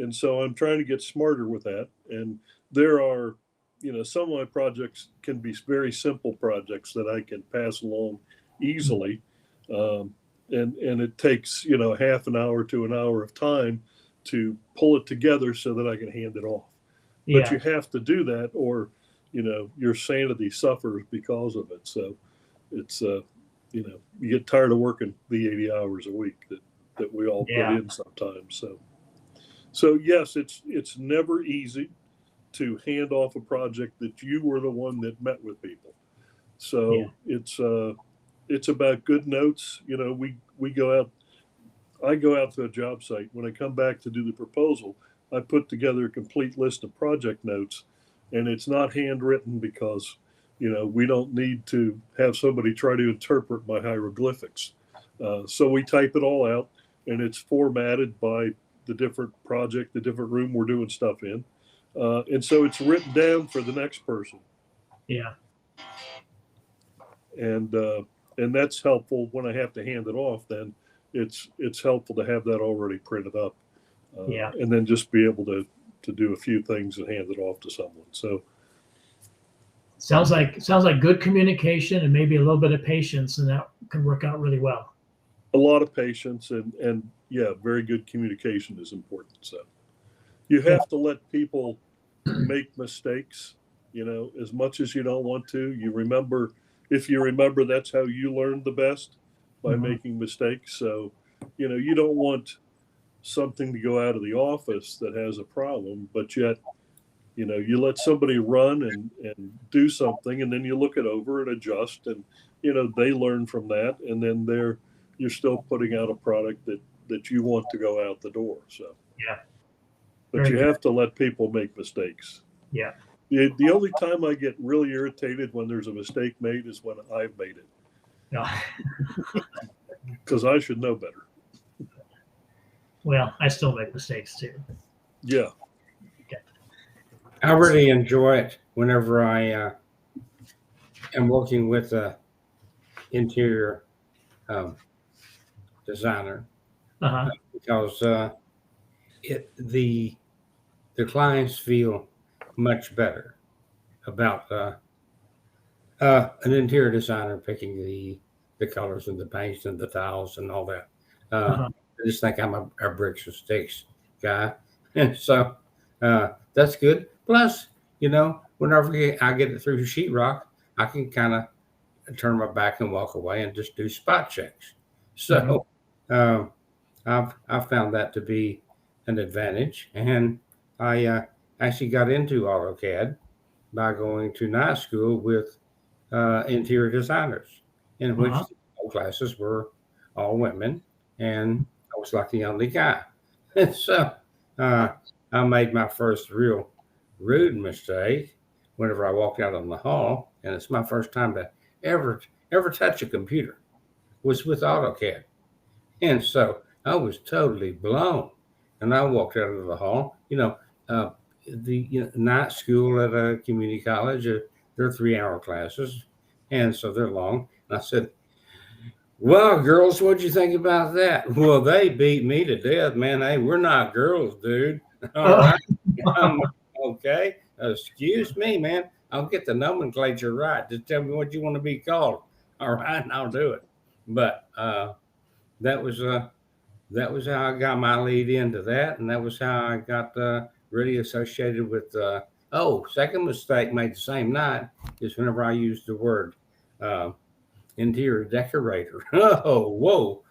so I'm trying to get smarter with that. And there are, some of my projects can be very simple projects that I can pass along easily. And it takes, half an hour to an hour of time to pull it together so that I can hand it off. But you have to do that, or, your sanity suffers because of it. So it's, you get tired of working the 80 hours a week that we all put in sometimes. So yes, it's never easy to hand off a project that you were the one that met with people. So it's about good notes. We go out. I go out to a job site. When I come back to do the proposal, I put together a complete list of project notes, and it's not handwritten because, we don't need to have somebody try to interpret my hieroglyphics. So we type it all out, and it's formatted by the different project, the different room we're doing stuff in. And so it's written down for the next person. Yeah. And that's helpful when I have to hand it off. Then it's helpful to have that already printed up. And then just be able to do a few things and hand it off to someone. So sounds like good communication and maybe a little bit of patience, and that can work out really well. A lot of patience and very good communication is important. So you have to let people make mistakes, as much as you don't want to. If you remember, that's how you learned the best, by making mistakes. So, you don't want something to go out of the office that has a problem, but yet, you let somebody run and do something, and then you look it over and adjust, and, they learn from that. And then you're still putting out a product that you want to go out the door. So, but you have to let people make mistakes. Yeah. The only time I get really irritated when there's a mistake made is when I've made it. Yeah. Because I should know better. Well, I still make mistakes too. Yeah. Okay. I really enjoy it whenever I am working with a interior designer, because the clients feel much better about an interior designer picking the colors and the paints and the tiles and all that. I just think I'm a bricks and sticks guy, and so that's good. Plus, whenever I get it through sheetrock, I can kind of turn my back and walk away and just do spot checks. So I've found that to be an advantage, and I actually got into AutoCAD by going to night school with interior designers, in which the classes were all women, and I was like the only guy. And so I made my first real rude mistake whenever I walked out on the hall, and it's my first time to ever touch a computer, was with AutoCAD. And so I was totally blown. And I walked out of the hall, the night school at a community college, they're 3-hour classes. And so they're long. And I said, well, girls, what'd you think about that? Well, they beat me to death, man. Hey, we're not girls, dude. All right. Okay. Excuse me, man. I'll get the nomenclature right. Just tell me what you want to be called. All right. And I'll do it. But that was how I got my lead into that. And that was how I got really associated with, second mistake made the same night is whenever I used the word interior decorator. Oh, whoa.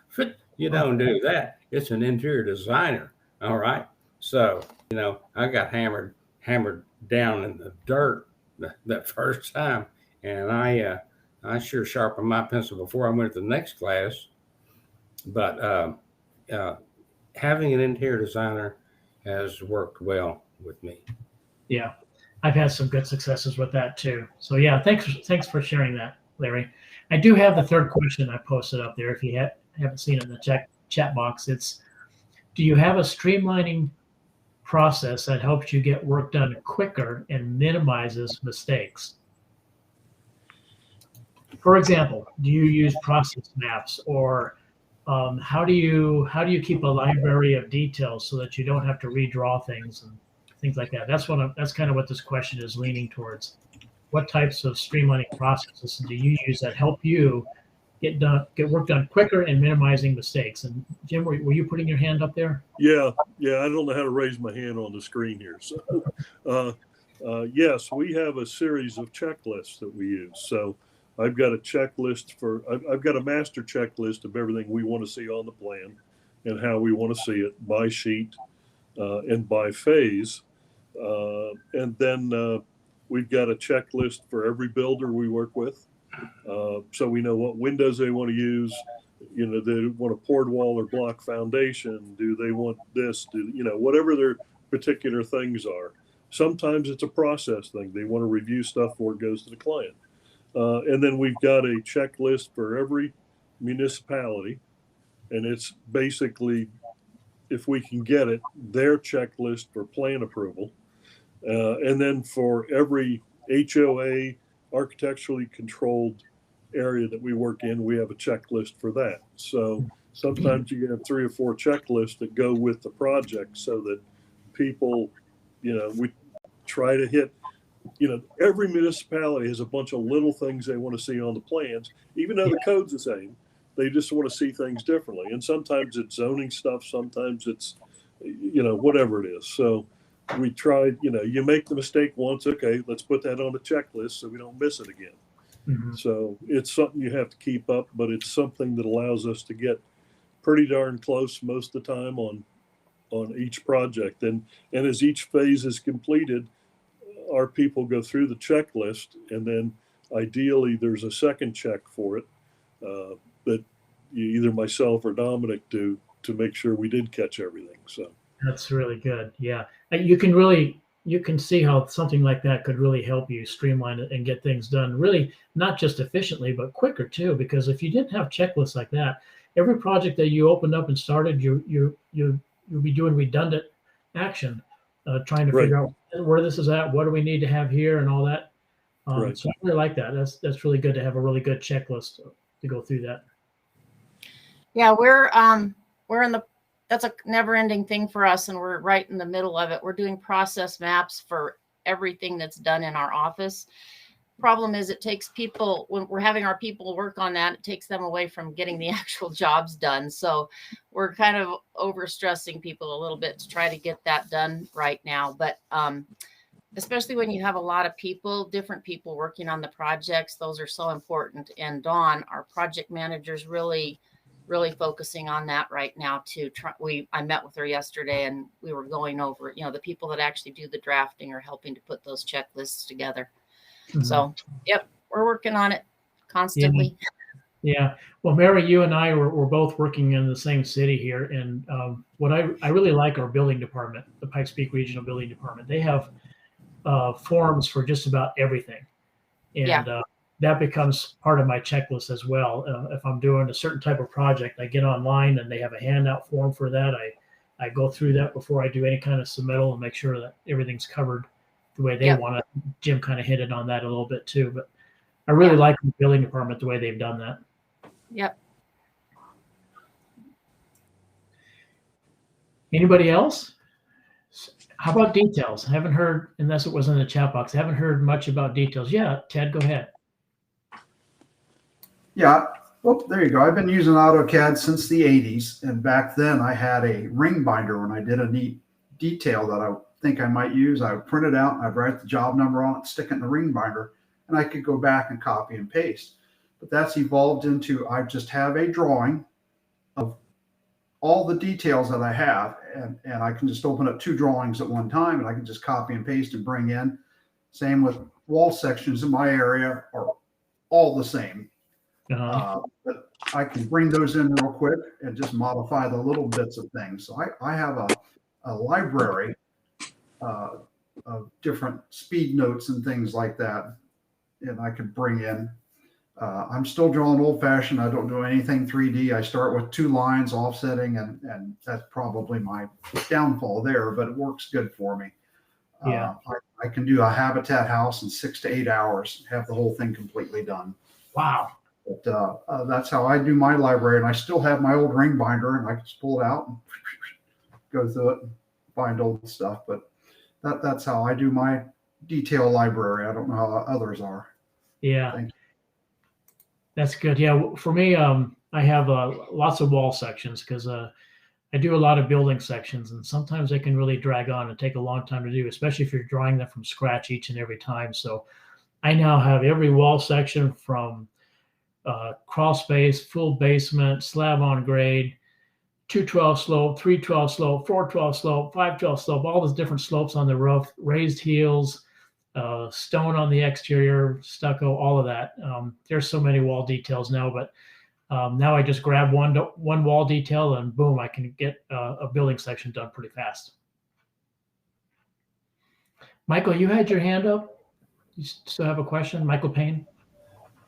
You don't do that. It's an interior designer. All right. So, I got hammered down in the dirt that first time. And I sure sharpened my pencil before I went to the next class. But having an interior designer has worked well with me. Yeah, I've had some good successes with that too. So yeah, thanks for sharing that, Larry. I do have the third question I posted up there. If you haven't seen it in the chat box, it's, do you have a streamlining process that helps you get work done quicker and minimizes mistakes? For example, do you use process maps, or how do you keep a library of details so that you don't have to redraw things and things like that? That's kind of what this question is leaning towards. What types of streamlining processes do you use that help you get work done quicker and minimizing mistakes? And Jim, were you putting your hand up there? Yeah. I don't know how to raise my hand on the screen here. So, yes, we have a series of checklists that we use. So I've got a checklist I've got a master checklist of everything we want to see on the plan and how we want to see it by sheet and by phase. And then we've got a checklist for every builder we work with. So we know what windows they want to use. They want a poured wall or block foundation. Do they want this? Whatever their particular things are. Sometimes it's a process thing. They want to review stuff before it goes to the client. And then we've got a checklist for every municipality. And it's basically, if we can get it, their checklist for plan approval. And then for every HOA, architecturally controlled area that we work in, we have a checklist for that. So sometimes you have 3 or 4 checklists that go with the project so that people, we try to hit, every municipality has a bunch of little things they want to see on the plans, even though the code's the same. They just want to see things differently. And sometimes it's zoning stuff, sometimes it's, whatever it is. So we tried, you make the mistake once, okay, let's put that on the checklist so we don't miss it again. Mm-hmm. So it's something you have to keep up, but it's something that allows us to get pretty darn close most of the time on each project. And as each phase is completed, our people go through the checklist, and then ideally there's a second check for it that either myself or Dominic do to make sure we did catch everything. So that's really good. Yeah, you can see how something like that could really help you streamline it and get things done really not just efficiently but quicker too. Because if you didn't have checklists like that, every project that you opened up and started, you'll be doing redundant action, trying to figure out where this is at, what do we need to have here, and all that. So I really like that. That's really good to have a really good checklist to go through that. Yeah, we're in that's a never-ending thing for us, and we're right in the middle of it. We're doing process maps for everything that's done in our office. Problem is, it takes people, when we're having our people work on that, it takes them away from getting the actual jobs done. So we're kind of overstressing people a little bit to try to get that done right now. But especially when you have a lot of people, different people working on the projects. Those are so important. And Dawn, our project manager, is really focusing on that right now too. I met with her yesterday and we were going over, the people that actually do the drafting are helping to put those checklists together. Mhm. So, yep, we're working on it constantly. Yeah. Well, Mary, you and I were both working in the same city here. And what I really like our building department, the Pikes Peak Regional Building Department. They have forms for just about everything. And that becomes part of my checklist as well. If I'm doing a certain type of project, I get online and they have a handout form for that. I go through that before I do any kind of submittal and make sure that everything's covered the way they want it. Jim kind of hit it on that a little bit too, but I really like the building department, the way they've done that. Yep. Anybody else? How about details? I haven't heard, unless it was in the chat box, I haven't heard much about details. Yeah, Ted, go ahead. Yeah. Oh, there you go. I've been using AutoCAD since the 80s. And back then I had a ring binder when I did a neat detail that I think I might use. I would print it out, I'd write the job number on it, stick it in the ring binder, and I could go back and copy and paste. But that's evolved into, I just have a drawing of all the details that I have, and I can just open up 2 drawings at one time, and I can just copy and paste and bring in. Same with wall sections in my area are all the same. But I can bring those in real quick and just modify the little bits of things. So I have a library of different speed notes and things like that, and I could bring in. I'm still drawing old fashioned. I don't do anything 3D. I start with 2 lines offsetting, and that's probably my downfall there, but it works good for me. Yeah. I can do a habitat house in 6 to 8 hours, have the whole thing completely done. Wow. But that's how I do my library, and I still have my old ring binder, and I can just pull it out and go through it, and find old stuff. But that's how I do my detail library. I don't know how others are. Yeah. That's good. Yeah. For me, I have lots of wall sections because I do a lot of building sections, and sometimes they can really drag on and take a long time to do, especially if you're drawing them from scratch each and every time. So I now have every wall section from crawl space, full basement, slab on grade, 212 slope, 312 slope, 412 slope, 512 slope, all those different slopes on the roof, raised heels, stone on the exterior, stucco, all of that. There's so many wall details now, but now I just grab one wall detail and boom, I can get a building section done pretty fast. Michael, you had your hand up. You still have a question, Michael Payne?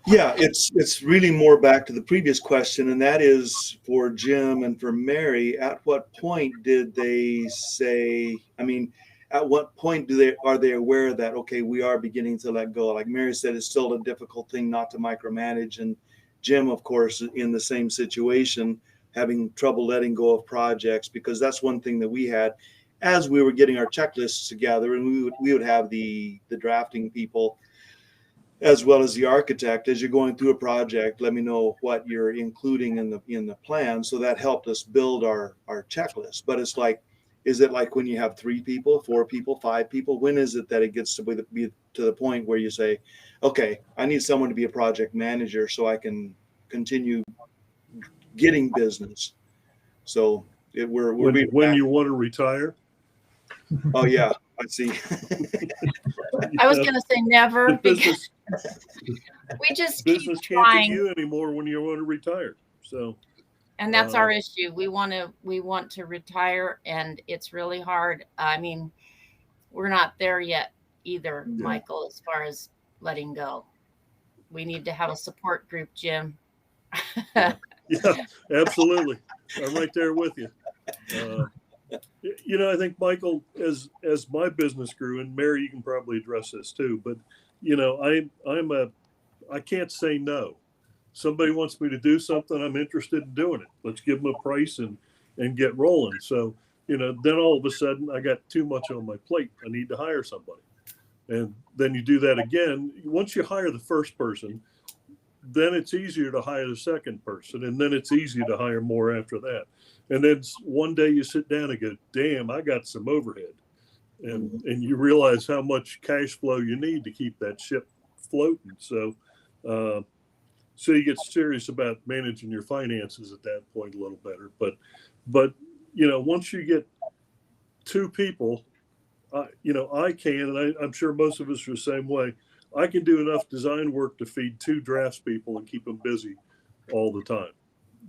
Yeah, it's really more back to the previous question, and that is for Jim and for Mary. At what point did they say? I mean, at what point are they aware that, okay, we are beginning to let go? Like Mary said, it's still a difficult thing not to micromanage, and Jim, of course, in the same situation, having trouble letting go of projects, because that's one thing that we had as we were getting our checklists together, and we would have the drafting people as well as the architect. As you're going through a project, let me know what you're including in the plan. So that helped us build our checklist. But it's like, is it like when you have 3 people, 4 people, 5 people? When is it that it gets to be to the point where you say, okay, I need someone to be a project manager so I can continue getting business? So we're when you want to retire. Oh yeah, I see. I was going to say never, Business, we just business keep can't trying. get you anymore when you want to retire. So, And that's our issue. We want to retire, and it's really hard. I mean, we're not there yet either, Michael, as far as letting go. We need to have a support group, Jim. Yeah, absolutely. I'm right there with you. I think, Michael, as my business grew, and Mary, you can probably address this too, but I can't say no. Somebody wants me to do something, I'm interested in doing it. Let's give them a price and get rolling. So, then all of a sudden I got too much on my plate. I need to hire somebody. And then you do that again. Once you hire the first person, then it's easier to hire the second person. And then it's easier to hire more after that. And then one day you sit down and go, damn, I got some overhead. and you realize how much cash flow you need to keep that ship floating. So you get serious about managing your finances at that point a little better. But once you get two people, I can, and I'm sure most of us are the same way. I can do enough design work to feed two draftspeople and keep them busy all the time,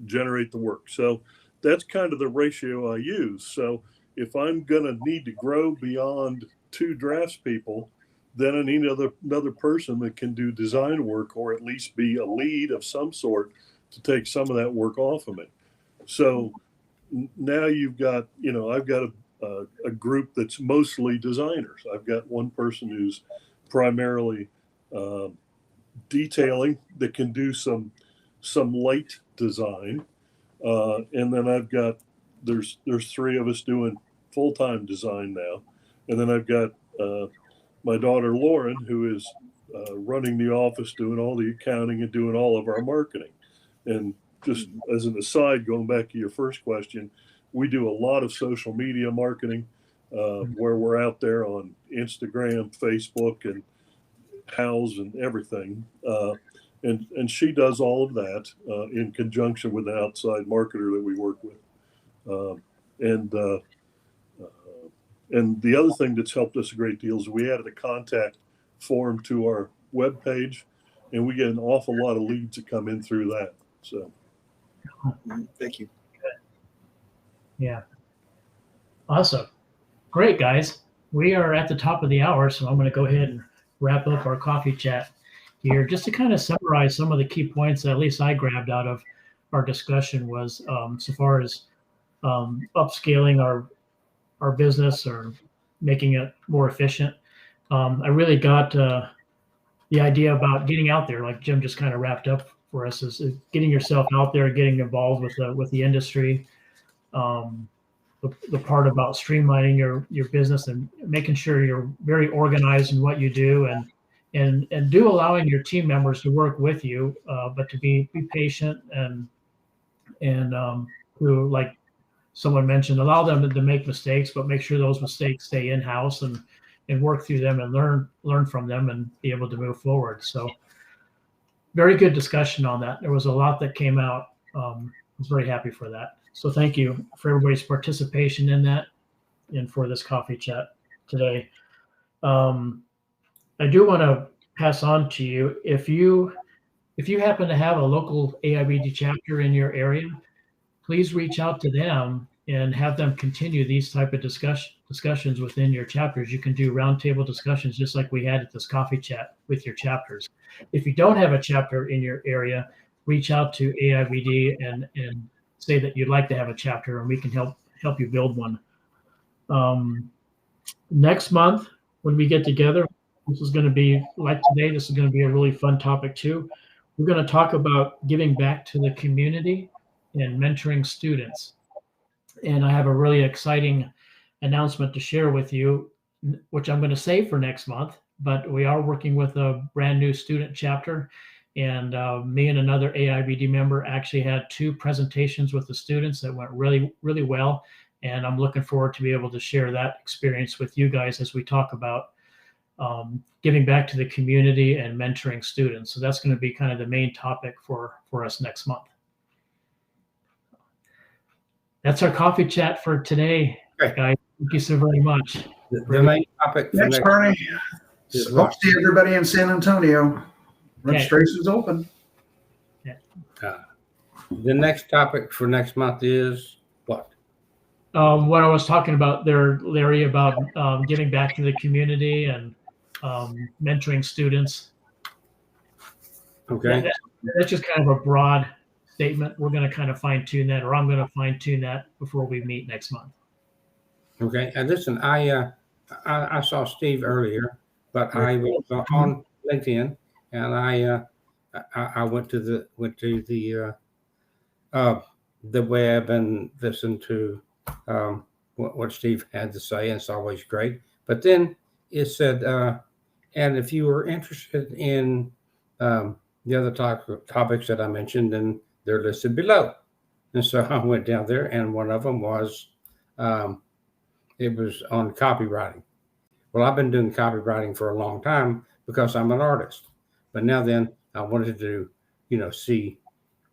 generate the work. So that's kind of the ratio I use. So if I'm going to need to grow beyond two draftspeople, then I need another person that can do design work, or at least be a lead of some sort to take some of that work off of me. So now you've got, I've got a group that's mostly designers. I've got one person who's primarily detailing that can do some light design, and then I've got there's three of us doing full-time design now, and then I've got my daughter Lauren, who is running the office, doing all the accounting and doing all of our marketing. And just as an aside, going back to your first question, we do a lot of social media marketing, where we're out there on Instagram, Facebook, and House and everything. And she does all of that in conjunction with the outside marketer that we work with. And the other thing that's helped us a great deal is we added a contact form to our webpage, and we get an awful lot of leads that come in through that. So, thank you. Yeah. Awesome. Great, guys. We are at the top of the hour, so I'm going to go ahead and wrap up our coffee chat here. Just to kind of summarize some of the key points that at least I grabbed out of our discussion was so far as upscaling our business or making it more efficient. I really got the idea about getting out there, like Jim just kind of wrapped up for us, is getting yourself out there, getting involved with the industry. The part about streamlining your business and making sure you're very organized in what you do, and allowing your team members to work with you, but to be patient and who, like someone mentioned, allow them to make mistakes, but make sure those mistakes stay in-house and work through them and learn from them and be able to move forward. So very good discussion on that. There was a lot that came out. I was very happy for that. So thank you for everybody's participation in that and for this coffee chat today. I do want to pass on to you, if you happen to have a local AIBD chapter in your area, please reach out to them and have them continue these type of discussions within your chapters. You can do roundtable discussions just like we had at this coffee chat with your chapters. If you don't have a chapter in your area, reach out to AIBD and say that you'd like to have a chapter, and we can help you build one. Next month, when we get together, this is going to be like today. This is going to be a really fun topic too. We're going to talk about giving back to the community and mentoring students. And I have a really exciting announcement to share with you, which I'm going to save for next month. But we are working with a brand new student chapter. And me and another AIBD member actually had 2 presentations with the students that went really, really well. And I'm looking forward to be able to share that experience with you guys as we talk about giving back to the community and mentoring students. So that's going to be kind of the main topic for us next month. That's our coffee chat for today, guys. Thank you so very much. The main topic for Thanks, Bernie. Hope to see everybody in San Antonio. Registration's open. The next topic for next month is what? What I was talking about there, Larry, about giving back to the community and mentoring students. Okay. That's just kind of a broad statement. We're going to kind of fine tune that, or I'm going to fine tune that before we meet next month. Okay. And listen, I saw Steve earlier, but I was on LinkedIn, and I went to the web and listened to what Steve had to say, and it's always great. But then it said, and if you were interested in the other topics that I mentioned, then they're listed below. And so I went down there, and one of them was it was on copywriting. well, I've been doing copywriting for a long time because I'm an artist. But now then, I wanted to, see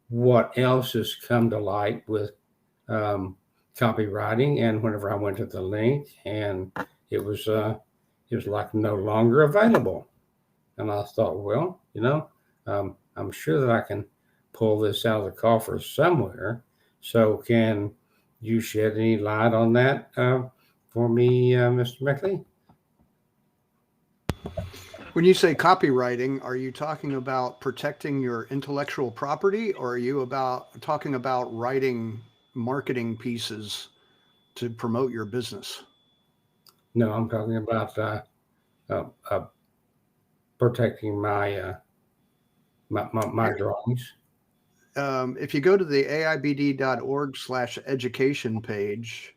what else has come to light with copywriting. And whenever I went to the link, and it was like no longer available. And I thought, well, I'm sure that I can pull this out of the coffers somewhere. So can you shed any light on that for me, Mr. Meckley? When you say copywriting, are you talking about protecting your intellectual property, or are you talking about writing marketing pieces to promote your business? No, I'm talking about protecting my my drawings. If you go to the aibd.org/education page,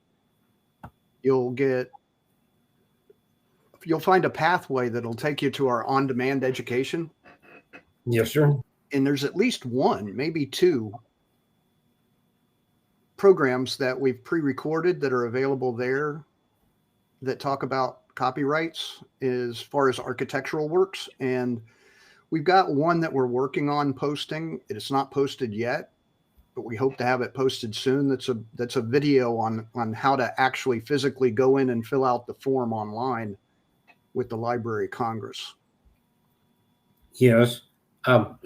you'll find a pathway that'll take you to our on-demand education. Yes, sir. And there's at least one, maybe two programs that we've pre-recorded that are available there that talk about copyrights as far as architectural works. And we've got one that we're working on posting. It's not posted yet, but we hope to have it posted soon. That's a video on how to actually physically go in and fill out the form online with the Library of Congress. Yes.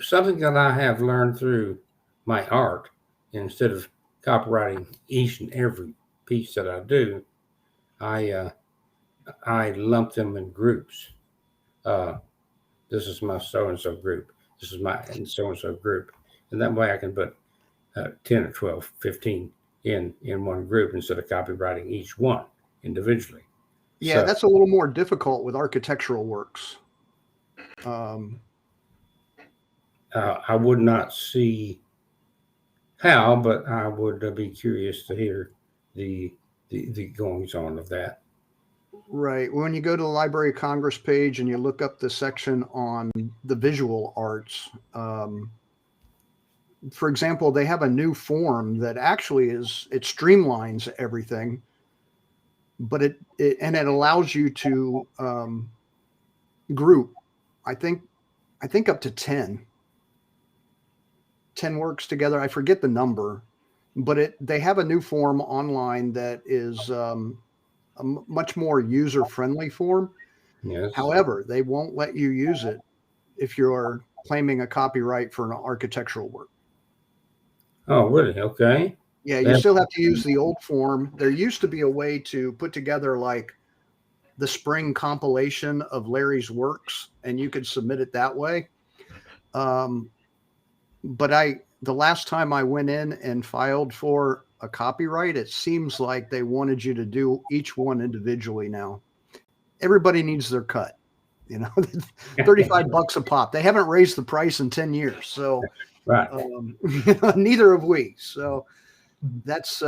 Something that I have learned through my art, instead of copywriting each and every piece that I do, I lump them in groups. This is my so-and-so group. This is my so-and-so group. And that way I can put 10 or 12, 15 in one group instead of copywriting each one individually. Yeah, that's a little more difficult with architectural works. I would not see how, but I would be curious to hear the goings on of that. Right. When you go to the Library of Congress page and you look up the section on the visual arts, for example, they have a new form that actually it streamlines everything, but it allows you to group, I think up to 10 works together. I forget the number, but they have a new form online that is a much more user-friendly form. Yes. However, they won't let you use it if you're claiming a copyright for an architectural work. Oh, really? Okay. Yeah, you still have to use the old form. There used to be a way to put together like the spring compilation of Larry's works, and you could submit it that way. But the last time I went in and filed for a copyright, it seems like they wanted you to do each one individually now. Everybody needs their cut, $35 a pop. They haven't raised the price in 10 years. So right. Neither have we. So that's,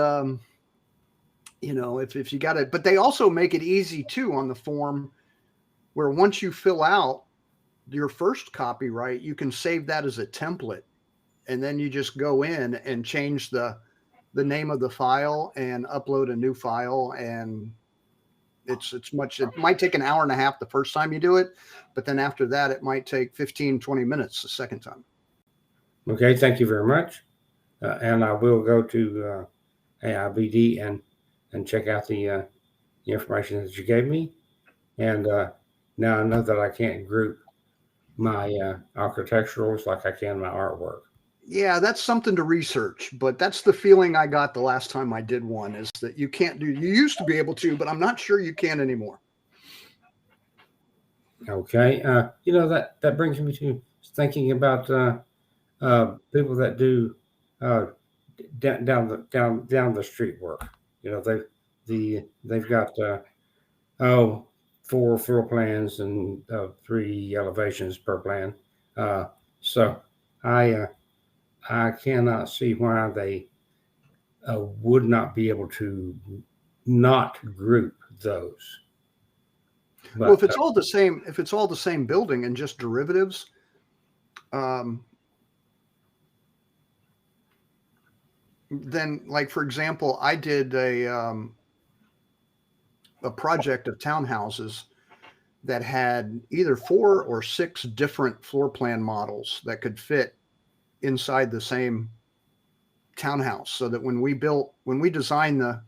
if you got it, but they also make it easy too on the form where once you fill out your first copyright, you can save that as a template. And then you just go in and change the name of the file and upload a new file. And it might take an hour and a half the first time you do it, but then after that, it might take 15, 20 minutes the second time. Okay. Thank you very much. And I will go to AIBD and check out the information that you gave me. And now I know that I can't group my architecturals like I can my artwork. Yeah, that's something to research, but that's the feeling I got the last time I did one, is that you used to be able to, but I'm not sure you can anymore. Okay. That brings me to thinking about people that do down the street work. They've got 4 floor plans and 3 elevations per plan. So I cannot see why they would not be able to not group those. But, well, if it's all the same building and just derivatives, then, like, for example, I did a project of townhouses that had either 4 or 6 different floor plan models that could fit inside the same townhouse, so that when we designed the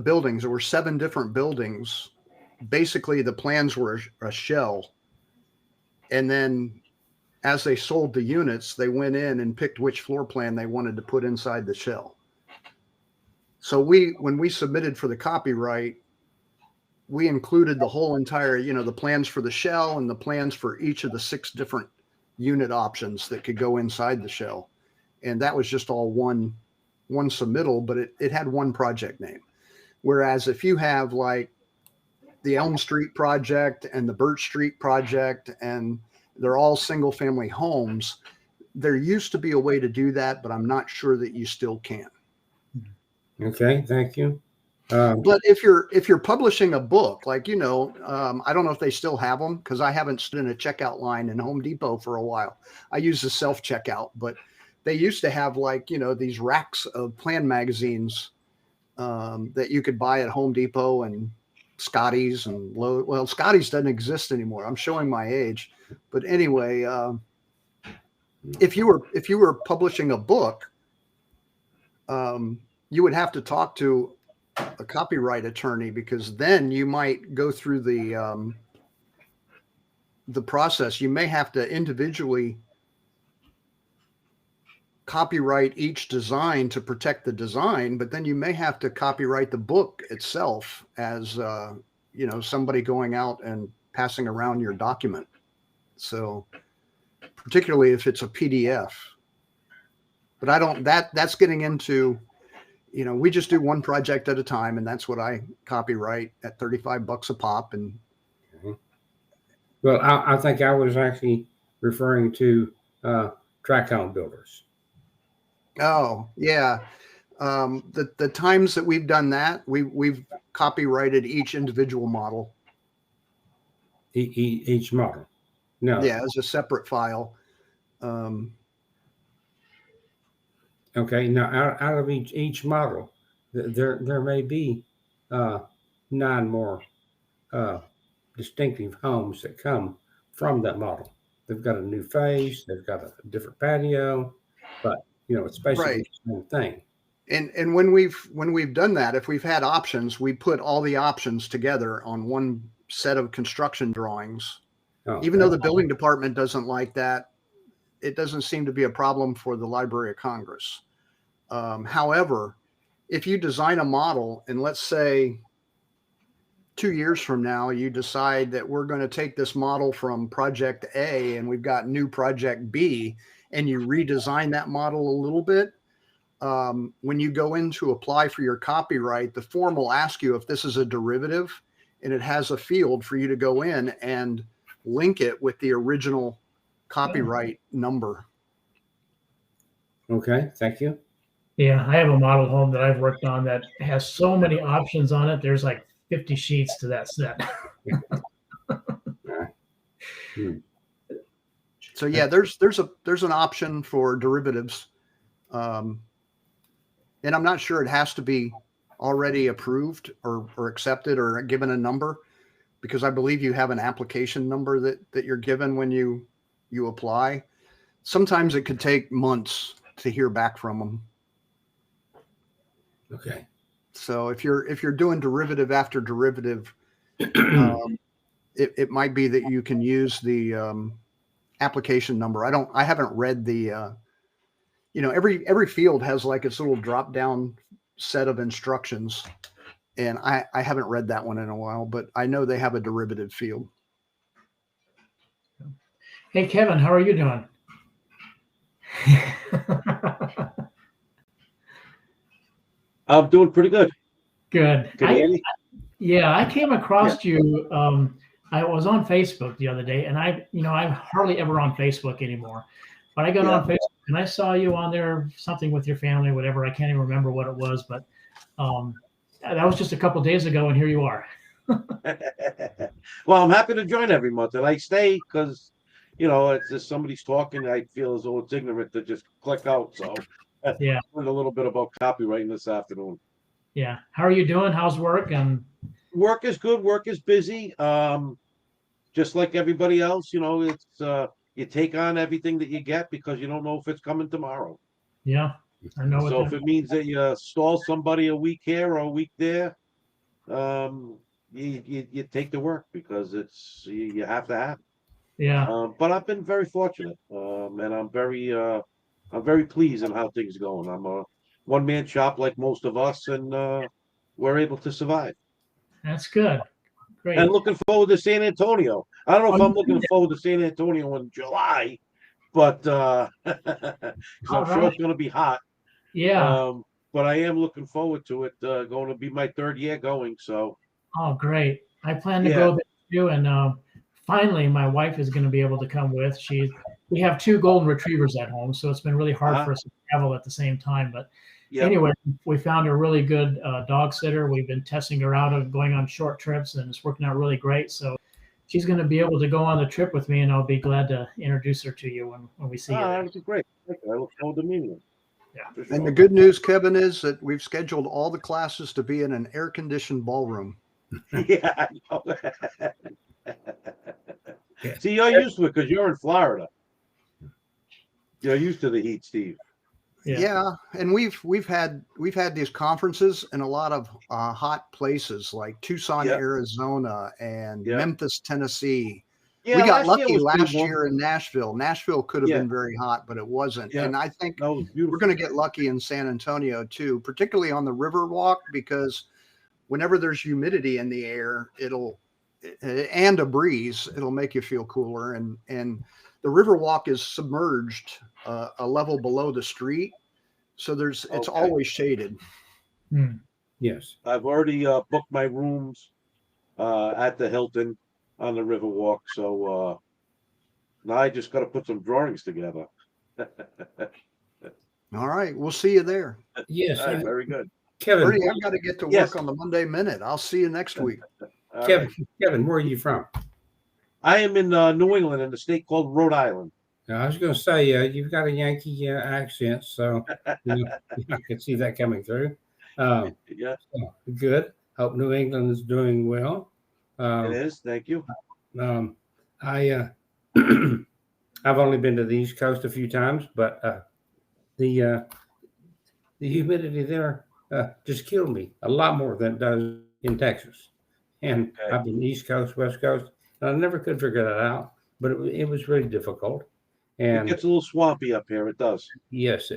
buildings, there were 7 different buildings. Basically, the plans were a shell. And then as they sold the units, they went in and picked which floor plan they wanted to put inside the shell. So when we submitted for the copyright, we included the whole entire, the plans for the shell and the plans for each of the 6 different unit options that could go inside the shell. And that was just all one submittal, but it had one project name. Whereas if you have like the Elm Street project and the Birch Street project, and they're all single family homes, there used to be a way to do that, but I'm not sure that you still can. Okay, thank you. But if you're publishing a book, like, I don't know if they still have them, because I haven't stood in a checkout line in Home Depot for a while. I use the self-checkout, but they used to have these racks of plan magazines that you could buy at Home Depot and Scotty's and well, Scotty's doesn't exist anymore. I'm showing my age, but anyway, if you were publishing a book, you would have to talk to a copyright attorney, because then you might go through the process. You may have to individually copyright each design to protect the design, but then you may have to copyright the book itself as somebody going out and passing around your document. So particularly if it's a PDF. But that's getting into, we just do one project at a time, and that's what I copyright at $35 a pop. And well, I think I was actually referring to track home builders. Oh, yeah. The times that we've done that, we've copyrighted each individual model. Each model. No. Yeah, as a separate file. Okay. Now, out of each model, there may be 9 more distinctive homes that come from that model. They've got a new face. They've got a different patio, but it's basically the same thing. And when we've done that, if we've had options, we put all the options together on one set of construction drawings. Oh, even though the building department doesn't like that, it doesn't seem to be a problem for the Library of Congress. However, if you design a model, and let's say 2 years from now, you decide that we're going to take this model from project A and we've got new project B, and you redesign that model a little bit, when you go in to apply for your copyright, the form will ask you if this is a derivative, and it has a field for you to go in and link it with the original copyright number. Okay, thank you. Yeah, I have a model home that I've worked on that has so many options on it. There's like 50 sheets to that set. So yeah, there's an option for derivatives, and I'm not sure it has to be already approved or accepted or given a number, because I believe you have an application number that you're given when you apply. Sometimes it could take months to hear back from them. Okay. So if you're doing derivative after derivative, it might be that you can use the application number. I haven't read the every field has like its little drop down set of instructions, and I haven't read that one in a while, but I know they have a derivative field. Hey Kevin, how are you doing? I'm doing pretty good. Good. Yeah, I came across you. I was on Facebook the other day, and I'm hardly ever on Facebook anymore. But I got on Facebook and I saw you on there, something with your family, whatever. I can't even remember what it was, but that was just a couple of days ago, and here you are. Well, I'm happy to join every month, and I stay because, if somebody's talking, I feel as though it's ignorant to just click out. So yeah, I learned a little bit about copywriting this afternoon. Yeah. How are you doing? How's work? And work is good. Work is busy. Just like everybody else, it's you take on everything that you get because you don't know if it's coming tomorrow. Yeah, I know what So if that. it means that you stall somebody a week here or a week there, you take the work because you have to have it. Yeah, But I've been very fortunate, and I'm very pleased in how things are going. I'm a one-man shop like most of us, and we're able to survive. that's good. Great. And looking forward to San Antonio. I don't know if Oh, I'm looking forward to San Antonio in July, but because all I'm sure right. it's going to be hot. Yeah. But I am looking forward to it. Going to be my third year going, so Oh, great. I plan to yeah. go there too. And finally, my wife is going to be able to come with. We have two golden retrievers at home, so it's been really hard for us to travel at the same time. But anyway, we found a really good dog sitter. We've been testing her out of going on short trips, and it's working out really great. So she's going to be able to go on the trip with me, and I'll be glad to introduce her to you when we see you there. That'd be great. Thank you. I look forward to meeting you. Yeah. And the good news, Kevin, is that we've scheduled all the classes to be in an air-conditioned ballroom. Yeah, I know. See, you're used to it because you're in Florida. You're used to the heat, Steve. Yeah, and we've had these conferences in a lot of hot places like Tucson, Arizona, and Memphis, Tennessee. Yeah, we got last year lucky was a good last one. year in Nashville. Nashville could have been very hot, but it wasn't. Yeah. And I think That was we're beautiful. going to get lucky in San Antonio too, particularly on the Riverwalk, because whenever there's humidity in the air, and a breeze, it'll make you feel cooler. And the Riverwalk is submerged a level below the street, so it's always shaded. Yes. I've already booked my rooms at the Hilton on the Riverwalk, so now I just got to put some drawings together. All right, we'll see you there. Yes. All right, very good. Kevin, Ernie, I've got to get to Yes. work on the Monday Minute. I'll see you next week. All Kevin, right. Kevin, where are you from? I am in New England in a state called Rhode Island. I was going to say you've got a Yankee accent, so I can see that coming through. Yeah, So, good. Hope New England is doing well. it is. Thank you. I I've only been to the East Coast a few times, but the humidity there just killed me a lot more than it does in Texas. And I've been East Coast, West Coast, and I never could figure that out. But it was really difficult. And it gets a little swampy up here. It does. Yes, it